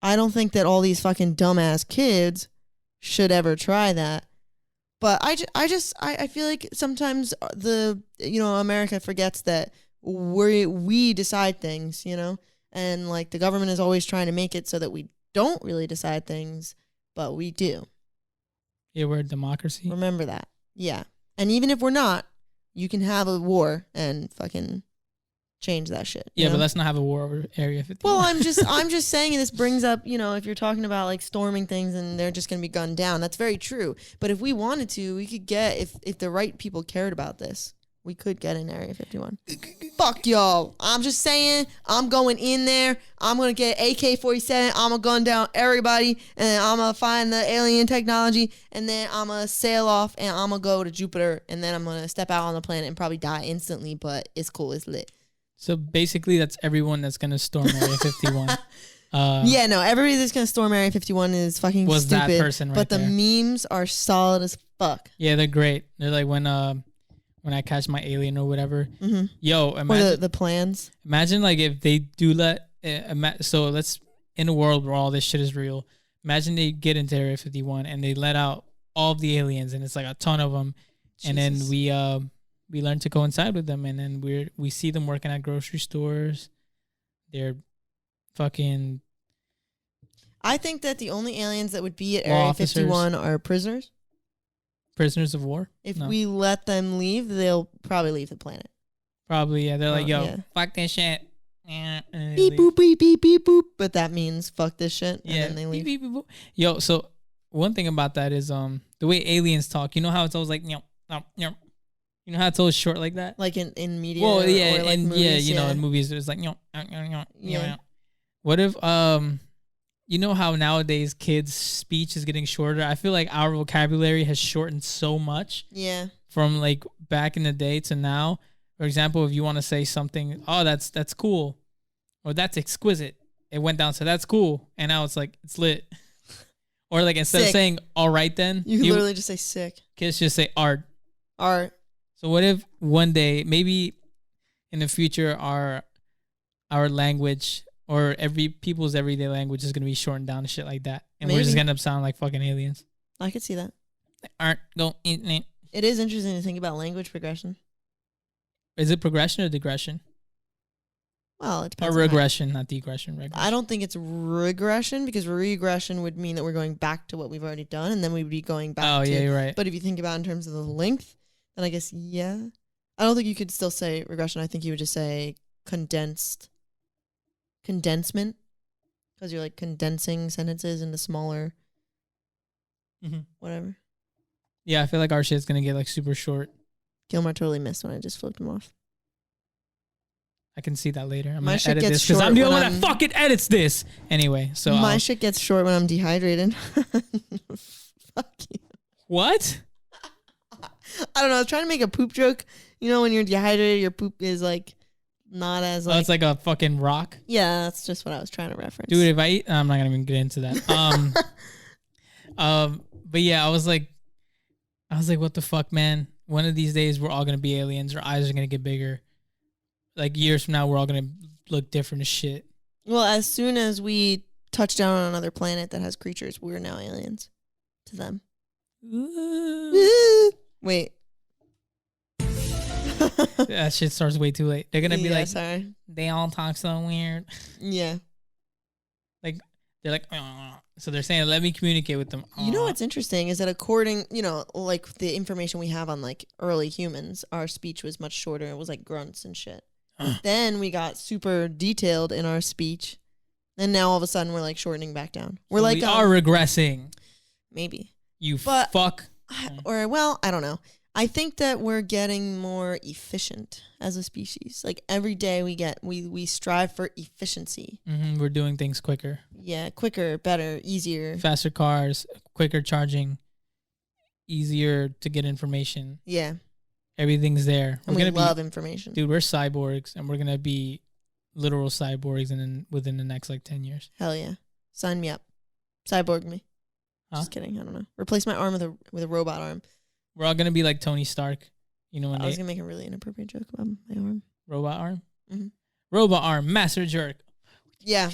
I don't think that all these fucking dumbass kids should ever try that. But I feel like sometimes America forgets that we decide things, you know, and like the government is always trying to make it so that we don't really decide things, but we do. Yeah, we're a democracy. Remember that. Yeah. And even if we're not, you can have a war and fucking change that shit. Yeah, but let's not have a war over Area 51. Well, I'm just saying this brings up, you know, if you're talking about like storming things and they're just going to be gunned down, that's very true. But if we wanted to, we could get, if the right people cared about this, we could get in Area 51. Fuck y'all. I'm just saying, I'm going in there. I'm going to get AK-47. I'm going to gun down everybody. And I'm going to find the alien technology. And then I'm going to sail off and I'm going to go to Jupiter. And then I'm going to step out on the planet and probably die instantly. But it's cool. It's lit. So basically, that's everyone that's going to storm Area 51. Yeah, no, everybody that's going to storm Area 51 is fucking was stupid. That person right but the there. memes are solid as fuck. Yeah, they're great. They're like when I catch my alien or whatever. Mm-hmm. Yo, imagine or the plans. Imagine like if they do let. So let's in a world where all this shit is real. Imagine they get into Area 51 and they let out all of the aliens, and it's like a ton of them, Jesus. And then we learn to coincide with them, and then we see them working at grocery stores. They're fucking. I think that the only aliens that would be at Area 51 are prisoners. Prisoners of war? If we let them leave, they'll probably leave the planet. Probably, yeah. They're like, yo, fuck this shit. Beep, boop, beep, beep, beep, boop. But that means fuck this shit, and then they leave. Beep, beep, boop. Yo, so one thing about that is the way aliens talk. You know how it's always like you know how it's always short like that. Like in media. Well, yeah, or like and movies, you know, in movies it's like What if you know how nowadays kids' speech is getting shorter? I feel like our vocabulary has shortened so much. Yeah. From like back in the day to now. For example, if you want to say something, oh, that's cool, or that's exquisite, it went down to that's cool, and now it's like it's lit. Or like instead of saying all right, then you can literally just say sick. Kids just say art. Art. So what if one day, maybe in the future, our language or people's everyday language is gonna be shortened down to shit like that, and we're just gonna end up sounding like fucking aliens. I could see that. Art go internet. It is interesting to think about language progression. Is it progression or digression? Well, it depends. Or regression, not degression. Regression. I don't think it's regression, because regression would mean that we're going back to what we've already done, and then we'd be going back to... Oh, yeah, you're right. But if you think about it in terms of the length, then I guess, yeah. I don't think you could still say regression. I think you would just say condensement, because you're like condensing sentences into smaller whatever. Yeah, I feel like our shit's going to get like super short. Gilmar totally missed when I just flipped him off. I can see that later. I'm my gonna shit edit gets this because short I'm the when only one that fucking edits this. Anyway, so my shit gets short when I'm dehydrated. Fuck you. What? I don't know. I was trying to make a poop joke. You know, when you're dehydrated, your poop is like not as like. Oh, it's like a fucking rock. Yeah, that's just what I was trying to reference. Dude, if I eat, I'm not gonna even get into that. But yeah, I was like, what the fuck, man? One of these days, we're all gonna be aliens. Our eyes are gonna get bigger. Like years from now, we're all gonna look different as shit. Well, as soon as we touch down on another planet that has creatures, we're now aliens to them. Wait. That shit starts way too late. They're gonna be like, sorry. They all talk so weird. Yeah. Like they're like, so they're saying, let me communicate with them. You know what's interesting is that according, like the information we have on like early humans, our speech was much shorter. It was like grunts and shit. Then we got super detailed in our speech, and now all of a sudden we're like shortening back down. We're we are regressing. Maybe. Fuck. Or well, I don't know. I think that we're getting more efficient as a species. Like every day we strive for efficiency. We're doing things quicker. Yeah, quicker, better, easier. Faster cars, quicker charging, easier to get information. Yeah. Everything's there. And we love information. Dude, we're cyborgs, and we're going to be literal cyborgs within the next, 10 years. Hell yeah. Sign me up. Cyborg me. Huh? Just kidding. I don't know. Replace my arm with a robot arm. We're all going to be like Tony Stark. You know, I was going to make a really inappropriate joke about my arm. Robot arm? Mm-hmm. Robot arm. Master jerk. Yeah.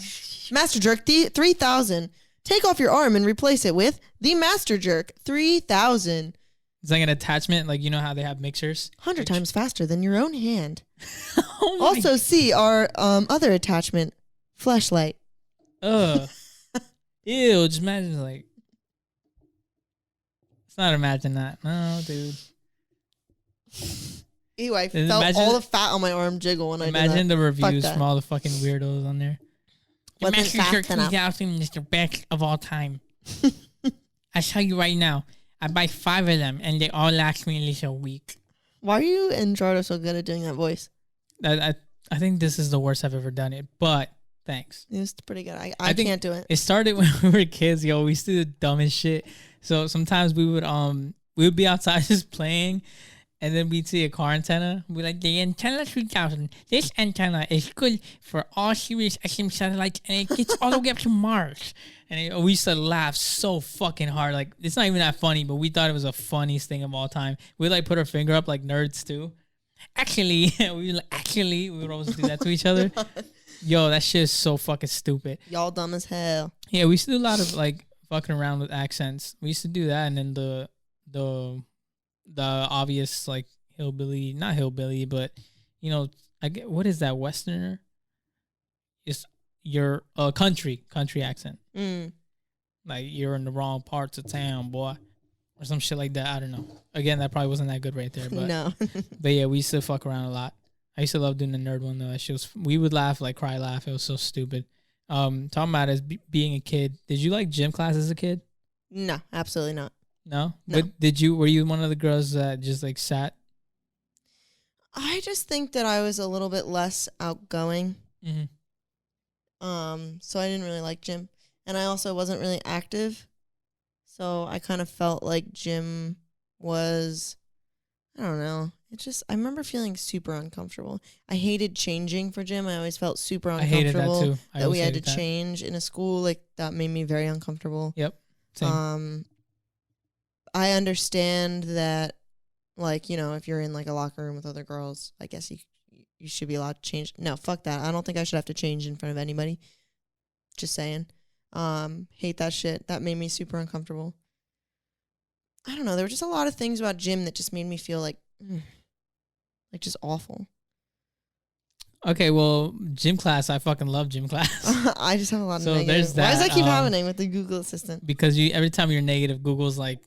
Master jerk 3000. Take off your arm and replace it with the Master jerk 3000. It's like an attachment, like you know how they have mixers? 100 times faster than your own hand. Also see our other attachment, flashlight. Ugh. Ew, just imagine like... Let's not imagine that. No, dude. Ew, I felt all the fat on my arm jiggle when I did that. Imagine the reviews from all the fucking weirdos on there. Master Jerk 3000 is the best of all time. I tell you right now. I buy 5 of them, and they all last me at least a week. Why are you and Jardo so good at doing that voice? I think this is the worst I've ever done it, but thanks. It's pretty good. I can't do it. It started when we were kids, yo. We used to do the dumbest shit. So sometimes we would be outside just playing, and then we'd see a car antenna. We'd be like, the antenna 3000. This antenna is good for all Sirius XM satellites, and it gets all the way up to Mars. And we used to laugh so fucking hard. Like, it's not even that funny, but we thought it was the funniest thing of all time. We'd like put our finger up like nerds too. Actually, we would always do that to each other. Yo, that shit is so fucking stupid. Y'all dumb as hell. Yeah, we used to do a lot of like fucking around with accents. We used to do that, and then the obvious like hillbilly, not hillbilly, but you know, what is that, Westerner? It's your country accent. Like you're in the wrong parts of town, boy, or some shit like that. I don't know. Again, that probably wasn't that good right there, but no. But yeah, we used to fuck around a lot. I used to love doing the nerd one though. That shit was, we would laugh, like cry laugh. It was so stupid. Talking about as being a kid. Did you like gym class as a kid? No, absolutely not. No? No. But were you one of the girls that just like sat? I just think that I was a little bit less outgoing. Mm-hmm. So I didn't really like gym. And I also wasn't really active. So I kind of felt like gym was, I don't know. I remember feeling super uncomfortable. I hated changing for gym. I always felt super I hated that uncomfortable too. that we had to change in a school. Like, that made me very uncomfortable. Yep. Same. I understand that, like, you know, if you're in like a locker room with other girls, I guess you should be allowed to change. No, fuck that. I don't think I should have to change in front of anybody. Just saying. Hate that shit. That made me super uncomfortable. I don't know. There were just a lot of things about gym that just made me feel like just awful. Okay, well, gym class. I fucking love gym class. I just have a lot of negative. There's that. Why does that keep happening with the Google Assistant? Because every time you're negative, Google's like,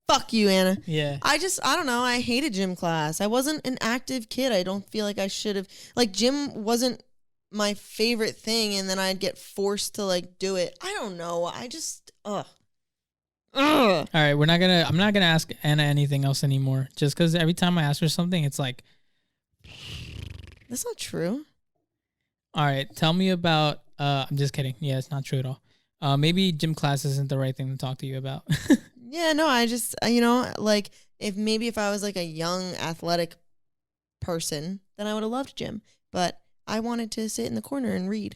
fuck you, Anna. Yeah. I don't know. I hated gym class. I wasn't an active kid. I don't feel like I should have. Like, gym wasn't my favorite thing, and then I'd get forced to, like, do it. I don't know. I just, ugh. All right, I'm not gonna ask Anna anything else anymore. Just because every time I ask her something, it's like, that's not true. All right, tell me about. I'm just kidding. Yeah, it's not true at all. Maybe gym class isn't the right thing to talk to you about. Yeah, no, I just, you know, like, if I was like a young athletic person, then I would have loved gym. But I wanted to sit in the corner and read.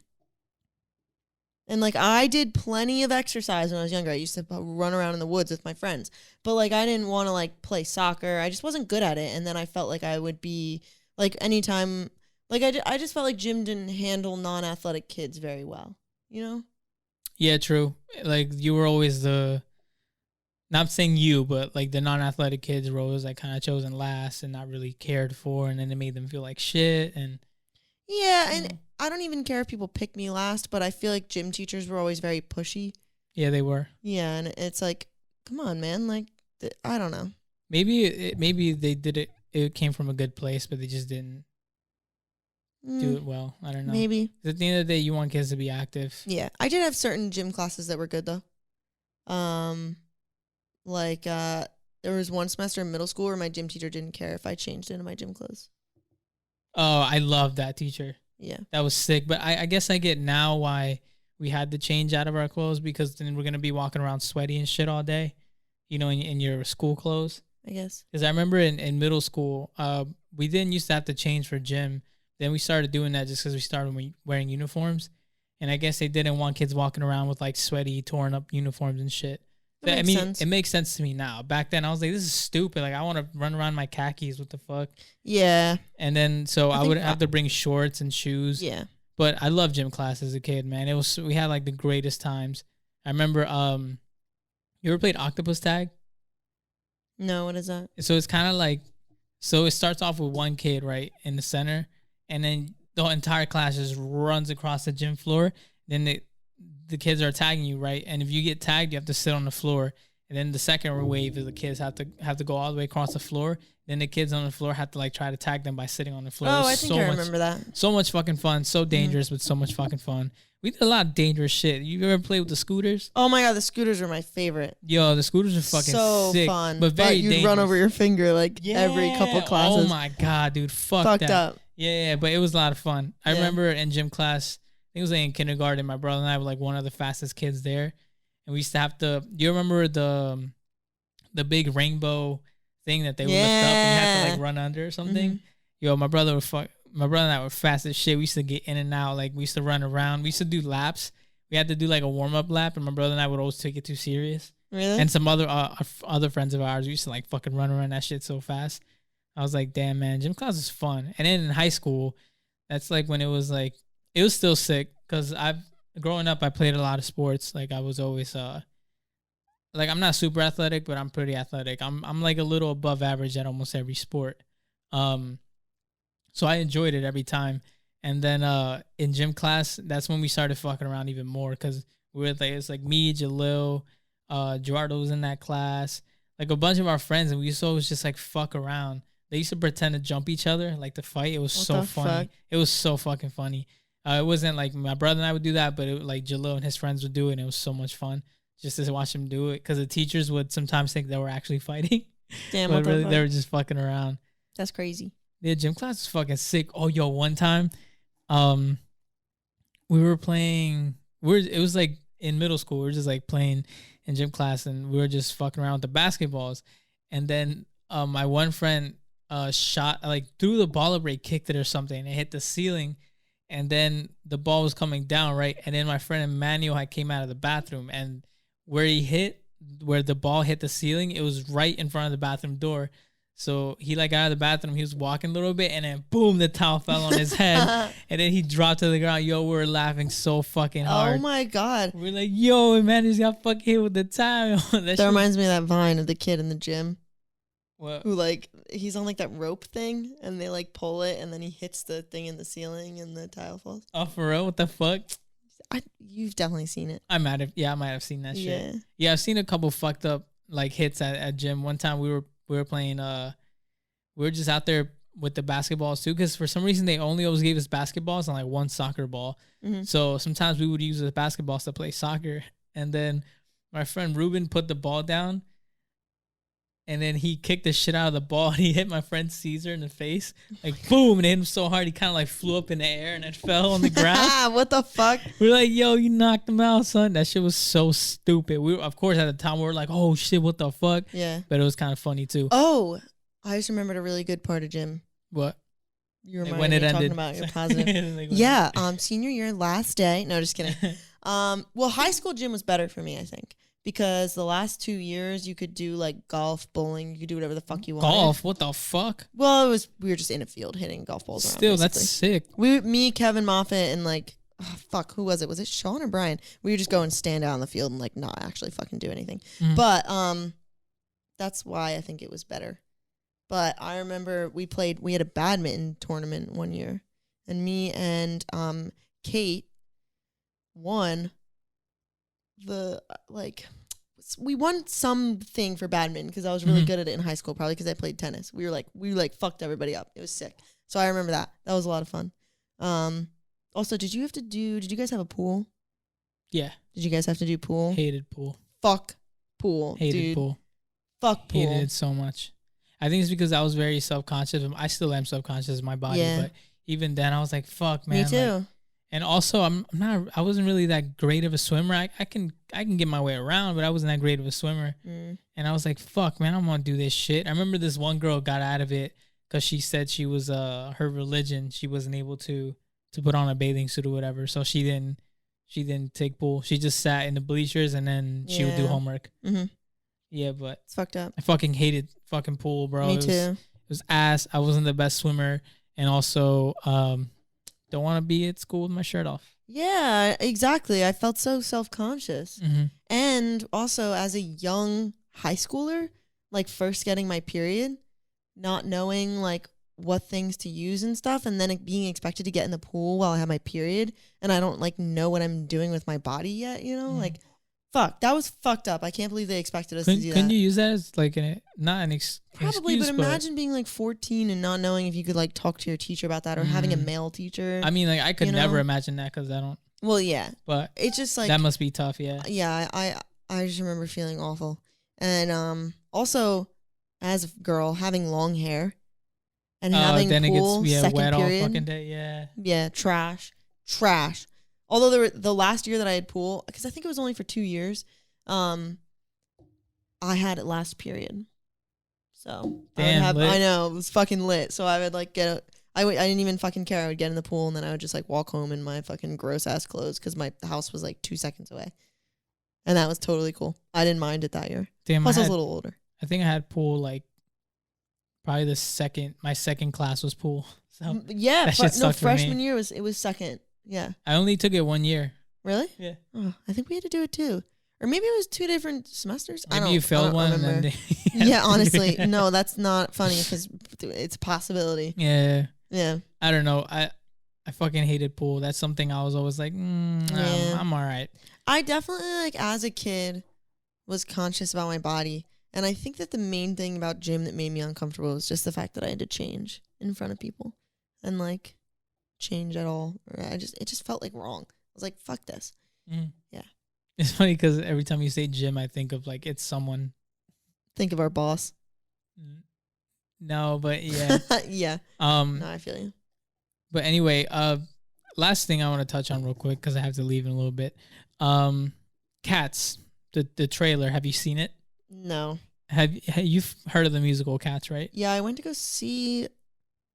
And, like, I did plenty of exercise when I was younger. I used to run around in the woods with my friends. But, like, I didn't want to, like, play soccer. I just wasn't good at it. And then I felt like I would be, like, anytime, like, I just felt like gym didn't handle non-athletic kids very well, you know? Yeah, true. Like, you were always not saying you, but, like, the non-athletic kids were always, like, kind of chosen last and not really cared for. And then it made them feel like shit. And yeah, and I don't even care if people pick me last, but I feel like gym teachers were always very pushy. Yeah, they were. Yeah, and it's like, come on, man. Like, I don't know. Maybe they did it. It came from a good place, but they just didn't do it well. I don't know. Maybe. At the end of the day, you want kids to be active. Yeah, I did have certain gym classes that were good though. There was one semester in middle school where my gym teacher didn't care if I changed into my gym clothes. Oh, I love that teacher. Yeah. That was sick. But I guess I get now why we had to change out of our clothes, because then we're going to be walking around sweaty and shit all day, you know, in your school clothes. I guess. Because I remember in middle school, we didn't used to have to change for gym. Then we started doing that just because we started wearing uniforms. And I guess they didn't want kids walking around with like sweaty, torn up uniforms and shit. I mean, sense. It makes sense to me now. Back then, I was like, this is stupid. Like, I want to run around my khakis. What the fuck? Yeah. And then, so I would have to bring shorts and shoes. Yeah. But I loved gym class as a kid, man. We had like the greatest times. I remember, you ever played Octopus Tag? No, what is that? So it's kind of like, so it starts off with one kid, right, in the center. And then the entire class just runs across the gym floor. Then the kids are tagging you, right? And if you get tagged, you have to sit on the floor. And then the second wave is the kids have to go all the way across the floor. Then the kids on the floor have to like try to tag them by sitting on the floor. Oh, I think I remember that. So much fucking fun. So dangerous, but so much fucking fun. We did a lot of dangerous shit. You ever played with the scooters? Oh my god, the scooters were my favorite. Yo, the scooters are fucking so sick, fun, but very you'd dangerous. run over your finger like every couple classes. Oh my god, dude, fucked up. Yeah, but it was a lot of fun. I remember in gym class, I think it was like in kindergarten. My brother and I were like one of the fastest kids there, and we used to have to. Do you remember the big rainbow thing that they would lift up and you had to like run under or something? Mm-hmm. Yo, my brother and I were fast as shit. We used to get in and out. Like, we used to run around. We used to do laps. We had to do like a warm-up lap, and my brother and I would always take it too serious. Really? And some other friends of ours, we used to like fucking run around that shit so fast. I was like, damn, man, gym class is fun. And then in high school, that's like when it was still sick, because growing up, I played a lot of sports. Like, I was always like, I'm not super athletic, but I'm pretty athletic. I'm like a little above average at almost every sport. So I enjoyed it every time. And then in gym class, that's when we started fucking around even more, because we were like, it's like me, Jalil, Gerardo was in that class, like a bunch of our friends, and we used to always just like fuck around. They used to pretend to jump each other, like to fight. It was so funny. It was so fucking funny. It wasn't like my brother and I would do that, but like Jalil and his friends would do it, and it was so much fun. just to watch them do it, because the teachers would sometimes think they were actually fighting. Damn, but what the really fuck? they were just fucking around. That's crazy. Yeah, gym class was fucking sick. Oh, yo, one time, we were playing. It was like in middle school. We were just like playing in gym class, and we were just fucking around with the basketballs. And then my one friend shot, like, threw the ball up, right, kicked it or something. It hit the ceiling, and then the ball was coming down, right. And then my friend Emmanuel had came out of the bathroom, and where the ball hit the ceiling, it was right in front of the bathroom door. So he like got out of the bathroom, he was walking a little bit, and then boom, the towel fell on his head, and then he dropped to the ground. Yo, we were laughing so fucking hard. Oh my god. We're like, yo, man, just got fucking hit with the towel. That reminds me of that Vine of the kid in the gym. What? Who, like, he's on like that rope thing, and they like pull it, and then he hits the thing in the ceiling, and the tile falls. Oh, for real? What the fuck? You've definitely seen it. I might have seen that shit. Yeah, I've seen a couple fucked up like hits at gym. One time we were playing we were just out there with the basketballs too, because for some reason they only always gave us basketballs and like one soccer ball. Mm-hmm. So sometimes we would use the basketballs to play soccer, and then my friend Ruben put the ball down, and then he kicked the shit out of the ball, and he hit my friend Caesar in the face, like boom, and it hit him so hard he kind of like flew up in the air and it fell on the ground. What the fuck? We're like, yo, you knocked him out, son. That shit was so stupid. We were, of course, at the time we were like, oh shit, what the fuck? Yeah. But it was kind of funny too. Oh, I just remembered a really good part of gym. What? You reminded me talking about your positive. Yeah. Senior year, last day. No, just kidding. Well, high school gym was better for me, I think. Because the last 2 years you could do like golf, bowling, you could do whatever the fuck you wanted. Golf? What the fuck? Well, we were just in a field hitting golf balls around. Still, basically. That's sick. Me, Kevin Moffitt, and like, fuck, who was it? Was it Sean or Brian? We would just go and stand out on the field and like not actually fucking do anything. Mm. But that's why I think it was better. But I remember we had a badminton tournament one year, and me and Kate won the we won something for badminton because I was really good at it in high school, probably because I played tennis. We fucked everybody up. It was sick. So I remember that. That was a lot of fun. Also, did you guys have a pool? Yeah. Did you guys have to do pool? Hated pool. Fuck pool. Hated dude. Pool. Fuck pool. Hated it so much. I think it's because I was very self-conscious. I still am self-conscious of my body, but even then I was like, fuck, man. Me too. Like, and also I wasn't really that great of a swimmer. I can get my way around, but I wasn't that great of a swimmer. Mm. And I was like, fuck, man, I'm gonna do this shit. I remember this one girl got out of it because she said she was her religion, she wasn't able to put on a bathing suit or whatever. So she didn't take pool. She just sat in the bleachers and then she would do homework. Mm-hmm. Yeah, but it's fucked up. I fucking hated fucking pool, bro. Me too. It was ass. I wasn't the best swimmer, and also don't want to be at school with my shirt off. Yeah, exactly. I felt so self-conscious. Mm-hmm. And also as a young high schooler, like first getting my period, not knowing like what things to use and stuff, and then being expected to get in the pool while I have my period, and I don't like know what I'm doing with my body yet, you know? Like, fuck, that was fucked up. I can't believe they expected us to do that. Couldn't you use that as like not an Probably, excuse, but imagine being like 14 and not knowing if you could like talk to your teacher about that, or having a male teacher. I mean, like I could never imagine that because I don't. Well, yeah, but it's just like that must be tough. Yeah, yeah. I just remember feeling awful, and also as a girl having long hair and having then pool it gets second wet period. all fucking day. Yeah, trash. Although the last year that I had pool, because I think it was only for 2 years, I had it last period. So damn, I know, it was fucking lit. So I would like I didn't even fucking care. I would get in the pool and then I would just like walk home in my fucking gross ass clothes because my house was like 2 seconds away, and that was totally cool. I didn't mind it that year. Damn, plus I was a little older. I think I had pool like probably my second class was pool. So yeah, freshman year was second. Yeah, I only took it 1 year. Really? Yeah. Oh, I think we had to do it too. Or maybe it was 2 different semesters. Maybe you failed one. And then yeah, honestly. No, that's not funny because it's a possibility. Yeah. Yeah. I don't know. I fucking hated pool. That's something I was always like, I'm all right. I definitely, like, as a kid, was conscious about my body. And I think that the main thing about gym that made me uncomfortable was just the fact that I had to change in front of people. And, like, change at all. Or it just felt like wrong. I was like, fuck this. Mm. Yeah. It's funny because every time you say gym, I think of like it's someone. Think of our boss. No, but yeah. Yeah. No, I feel you. But anyway, last thing I want to touch on real quick because I have to leave in a little bit. Cats, the trailer. Have you seen it? No. Have you've heard of the musical Cats, right? Yeah, I went to go see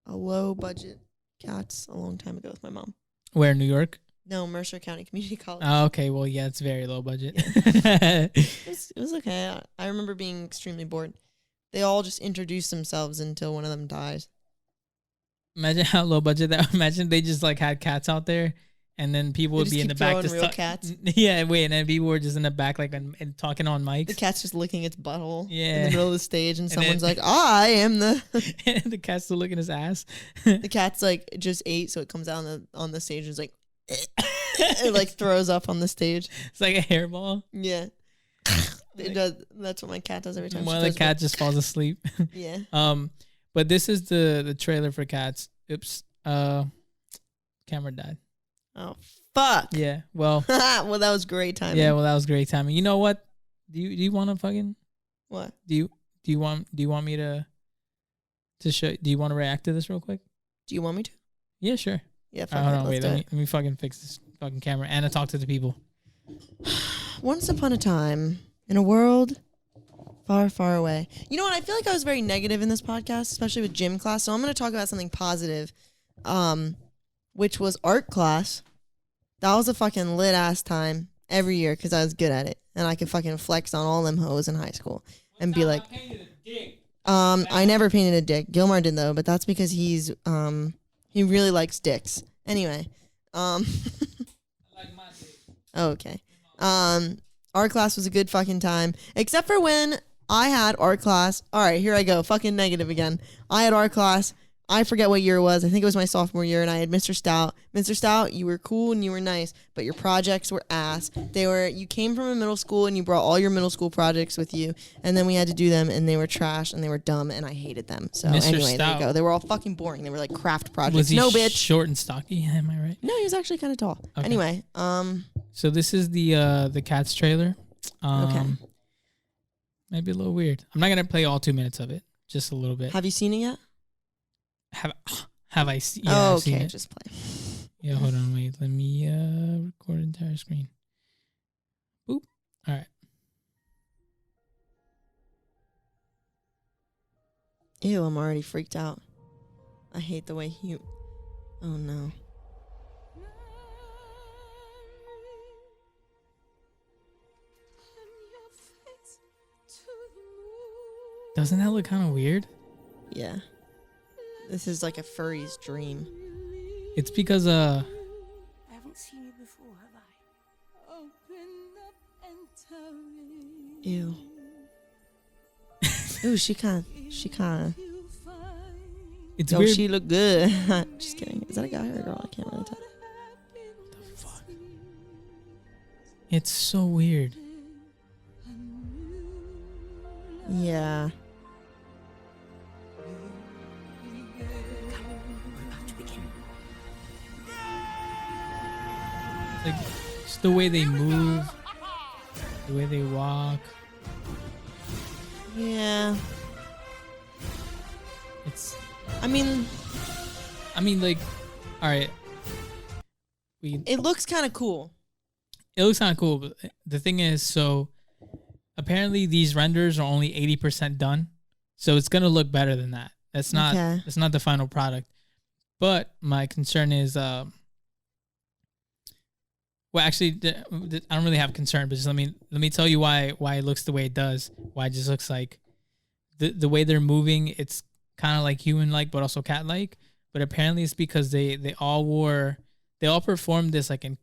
a low budget Cats a long time ago with my mom. Where, New York? No, Mercer County Community College. Oh, okay. Well, yeah, it's very low budget. Yeah. It was okay. I remember being extremely bored. They all just introduced themselves until one of them dies. Imagine how low budget that. Imagine they just like had cats out there, and then people would be in the back just real cats. Yeah, wait, and then people were just in the back like and talking on mics. The cat's just licking its butthole Yeah. in the middle of the stage, and someone's then, like, "I am the." And the cat's still licking his ass. The cat's like just ate, so it comes out on the stage and is like, it like throws up on the stage. It's like a hairball. Yeah. It does. That's what my cat does every time. One of the cat just falls asleep. Yeah. But this is the trailer for Cats. Oops. Camera died. Oh fuck. Yeah. Well. Well, that was great timing. Yeah. Well, that was great timing. You know what? Do you want to fucking? What? Do you want me to show? Do you want to react to this real quick? Do you want me to? Yeah. Sure. Yeah. Hold on. Wait. Let me fucking fix this fucking camera and I talk to the people. Once upon a time, in a world far, far away. You know what? I feel like I was very negative in this podcast, especially with gym class. So I'm going to talk about something positive, which was art class. That was a fucking lit ass time every year because I was good at it, and I could fucking flex on all them hoes in high school and be like, I never painted a dick. Gilmar did though, but that's because he really likes dicks. Anyway, okay. Art class was a good fucking time, except for when I had art class. All right, here I go. Fucking negative again. I had art class. I forget what year it was. I think it was my sophomore year, and I had Mr. Stout. Mr. Stout, you were cool and you were nice, but your projects were ass. You came from a middle school and you brought all your middle school projects with you, and then we had to do them, and they were trash and they were dumb, and I hated them. So Mr. anyway, Stout. there you go. They were all fucking boring. They were like craft projects. Was he no, bitch. Short and stocky? Am I right? No, he was actually kind of tall. Okay. Anyway, So this is the Cats trailer. Okay. Might be a little weird. I'm not gonna play all 2 minutes of it. Just a little bit. Have you seen it yet? Have I seen? Yeah, oh, I've seen okay. it. Just play. Yeah, hold on, wait. Let me record entire screen. Boop. All right. Ew, I'm already freaked out. I hate the way he... Oh, no. Doesn't that look kind of weird? Yeah. This is like a furry's dream. It's because I haven't seen you before, have I? Open up and tell me. Ew. Ooh, she kind of... it's Yo, weird. she look good. Just kidding. Is that a guy or a girl? I can't really tell. The fuck? It's so weird. Yeah. Like just the way they move, the way they walk. Yeah. It's. I mean, like, all right. it looks kind of cool. It looks kind of cool, but the thing is, so apparently these renders are only 80% done, so it's gonna look better than that. That's not. Okay. That's not the final product. But my concern is, well, actually, I don't really have concern, but just let me tell you why it looks the way it does. Why it just looks like the way they're moving. It's kind of like human-like, but also cat-like. But apparently, it's because they all performed this like in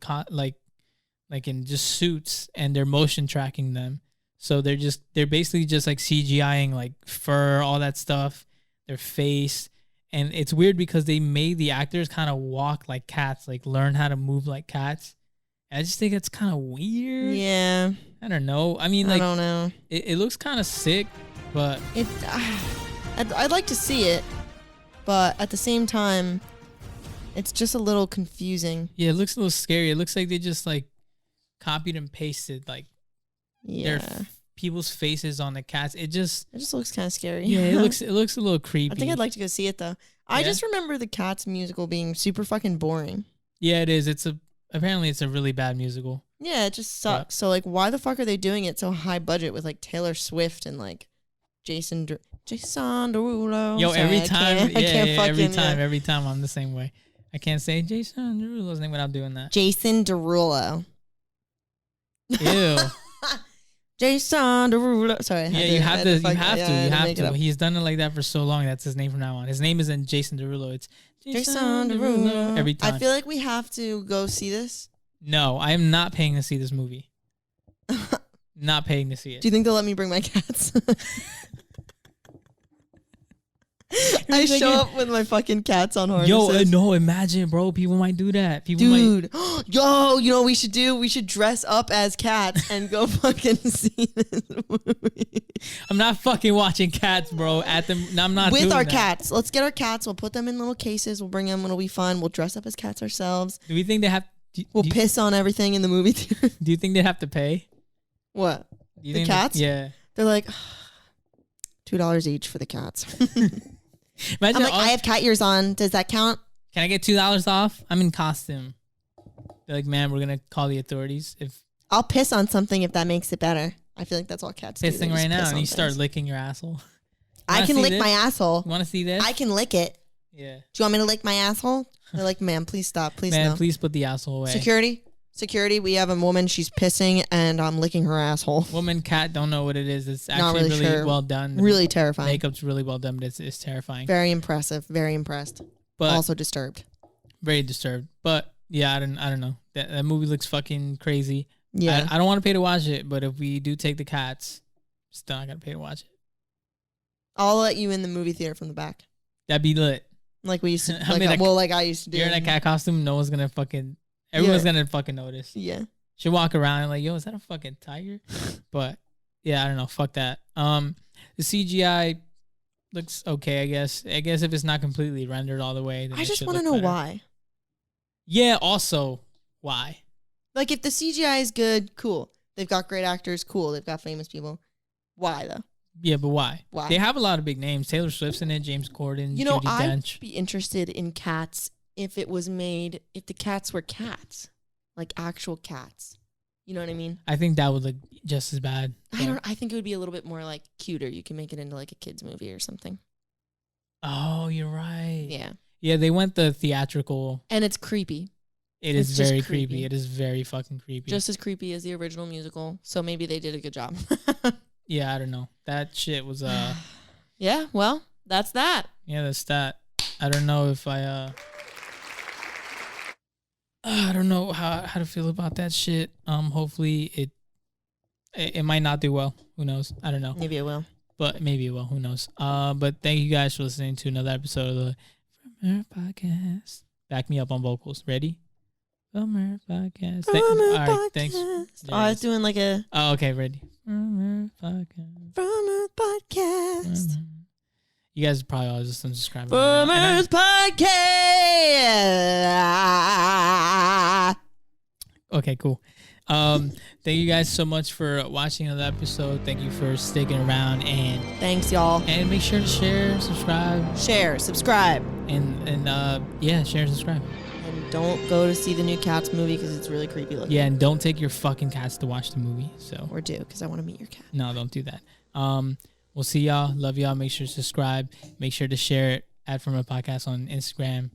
just suits, and they're motion tracking them. So they're basically just like CGIing like fur, all that stuff, their face. And it's weird because they made the actors kind of walk like cats, like learn how to move like cats. I just think it's kind of weird. Yeah. I don't know. I mean, like, I don't know. It looks kind of sick, but I'd like to see it, but at the same time, it's just a little confusing. yeah, it looks a little scary. It looks like they just like copied and pasted like Yeah. people's faces on the cats. It just looks kind of scary. yeah, it looks a little creepy. I think I'd like to go see it though. I just remember the Cats musical being super fucking boring. Yeah, it is. Apparently it's a really bad musical. Yeah, it just sucks. So like, why the fuck are they doing it so high budget with like Taylor Swift and like Jason Derulo? Yo, Sorry, every I time, can't- I can't every time I'm the same way. I can't say Jason Derulo's name without doing that. Jason Derulo. Ew. Jason Derulo. Sorry. Yeah, you have to. to. He's done it like that for so long. That's his name from now on. His name isn't Jason Derulo. It's Jason Derulo. Every time. I feel like we have to go see this. No, I am not paying to see this movie. Not paying to see it. Do you think they'll let me bring my cats? I show up with my fucking cats on harnesses. Yo, no, imagine, bro. People might do that. Dude, yo, you know what we should do? We should dress up as cats and go fucking see this movie. I'm not fucking watching Cats, bro. I'm not with doing our that. cats. Let's get our cats. We'll put them in little cases. We'll bring them. It'll be fun. We'll dress up as cats ourselves. Do we think they have? We'll piss on everything in the movie theater. Do you think they have to pay? What? Do you The think cats? Yeah. They're like $2 each for the cats. Imagine I'm like, I have cat ears on. Does that count? Can I get $2 off? I'm in costume. They're like, man, we're gonna call the authorities if I'll piss on something if that makes it better. I feel like that's all cats do. pissing right now, and you start licking your asshole. I can lick my asshole. You want to see this? I can lick it. Yeah. Do you want me to lick my asshole? They're like, ma'am, please stop. Please Man, no. please put the asshole away. Security, we have a woman. She's pissing and I'm licking her asshole. Woman, cat, don't know what it is. It's Not actually really really sure. well done. Really terrifying. Makeup's really well done, but it's terrifying. Very impressive. Very impressed. But Also disturbed. very disturbed. But yeah, I don't know. That movie looks fucking crazy. Yeah. I don't want to pay to watch it, but if we do take the cats, still not gonna pay to watch it. I'll let you in the movie theater from the back. That'd be lit. Like we used to, I mean, like I used to do. You're in a cat costume, no one's gonna fucking. Everyone's gonna fucking notice. Yeah. Should walk around and like, yo, is that a fucking tiger? But yeah, I don't know. Fuck that. The CGI looks okay, I guess. I guess if it's not completely rendered all the way, then I it just should want to look know better. why. Yeah. Also, why? Like if the CGI is good, cool. They've got great actors, cool. They've got famous people. Why though? Yeah, but why? Why? They have a lot of big names. Taylor Swift's in it. James Corden. You know, Judi I'd Dench. be interested in cats if it was made, if the cats were cats, like actual cats. You know what I mean? I think that would look just as bad. I think it would be a little bit more like cuter. You can make it into like a kid's movie or something. Oh, you're right. Yeah. Yeah, they went the theatrical. And it's creepy. It It's is just very creepy. creepy. It is very fucking creepy. Just as creepy as the original musical. So maybe they did a good job. Yeah, I don't know. That shit was Yeah, well, that's that. yeah, that's that. I don't know if I don't know how to feel about that shit. Hopefully it might not do well. Who knows? I don't know. Maybe it will. But maybe it will. Who knows? But thank you guys for listening to another episode of the From Earth Podcast. Back me up on vocals. Ready? From Earth Podcast. All right, thanks. Oh, I was doing like a Oh, okay, ready. From Earth Podcast. From Earth Podcast. You guys probably all just unsubscribe. From Earth Podcast. Okay, cool. Thank you guys so much for watching another episode. Thank you for sticking around and Thanks, y'all. make sure to share, subscribe, Share, subscribe, and yeah, share and subscribe. and don't go to see the new Cats movie because it's really creepy looking. Yeah, and don't take your fucking cats to watch the movie. So Or do because I want to meet your cat. no, don't do that. We'll see y'all. Love y'all. Make sure to subscribe. Make sure to share it at From a Podcast on Instagram,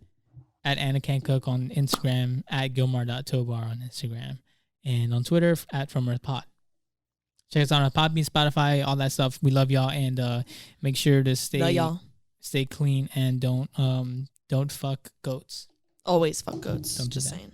at Anna Can Cook on Instagram, at Gilmar.Tobar on Instagram, and on Twitter at From Earth Pod. Check us out on Podbean, Spotify, all that stuff. We love y'all, and make sure to Love y'all. stay clean and don't fuck goats. Always fuck goats. Don't do Just that. saying.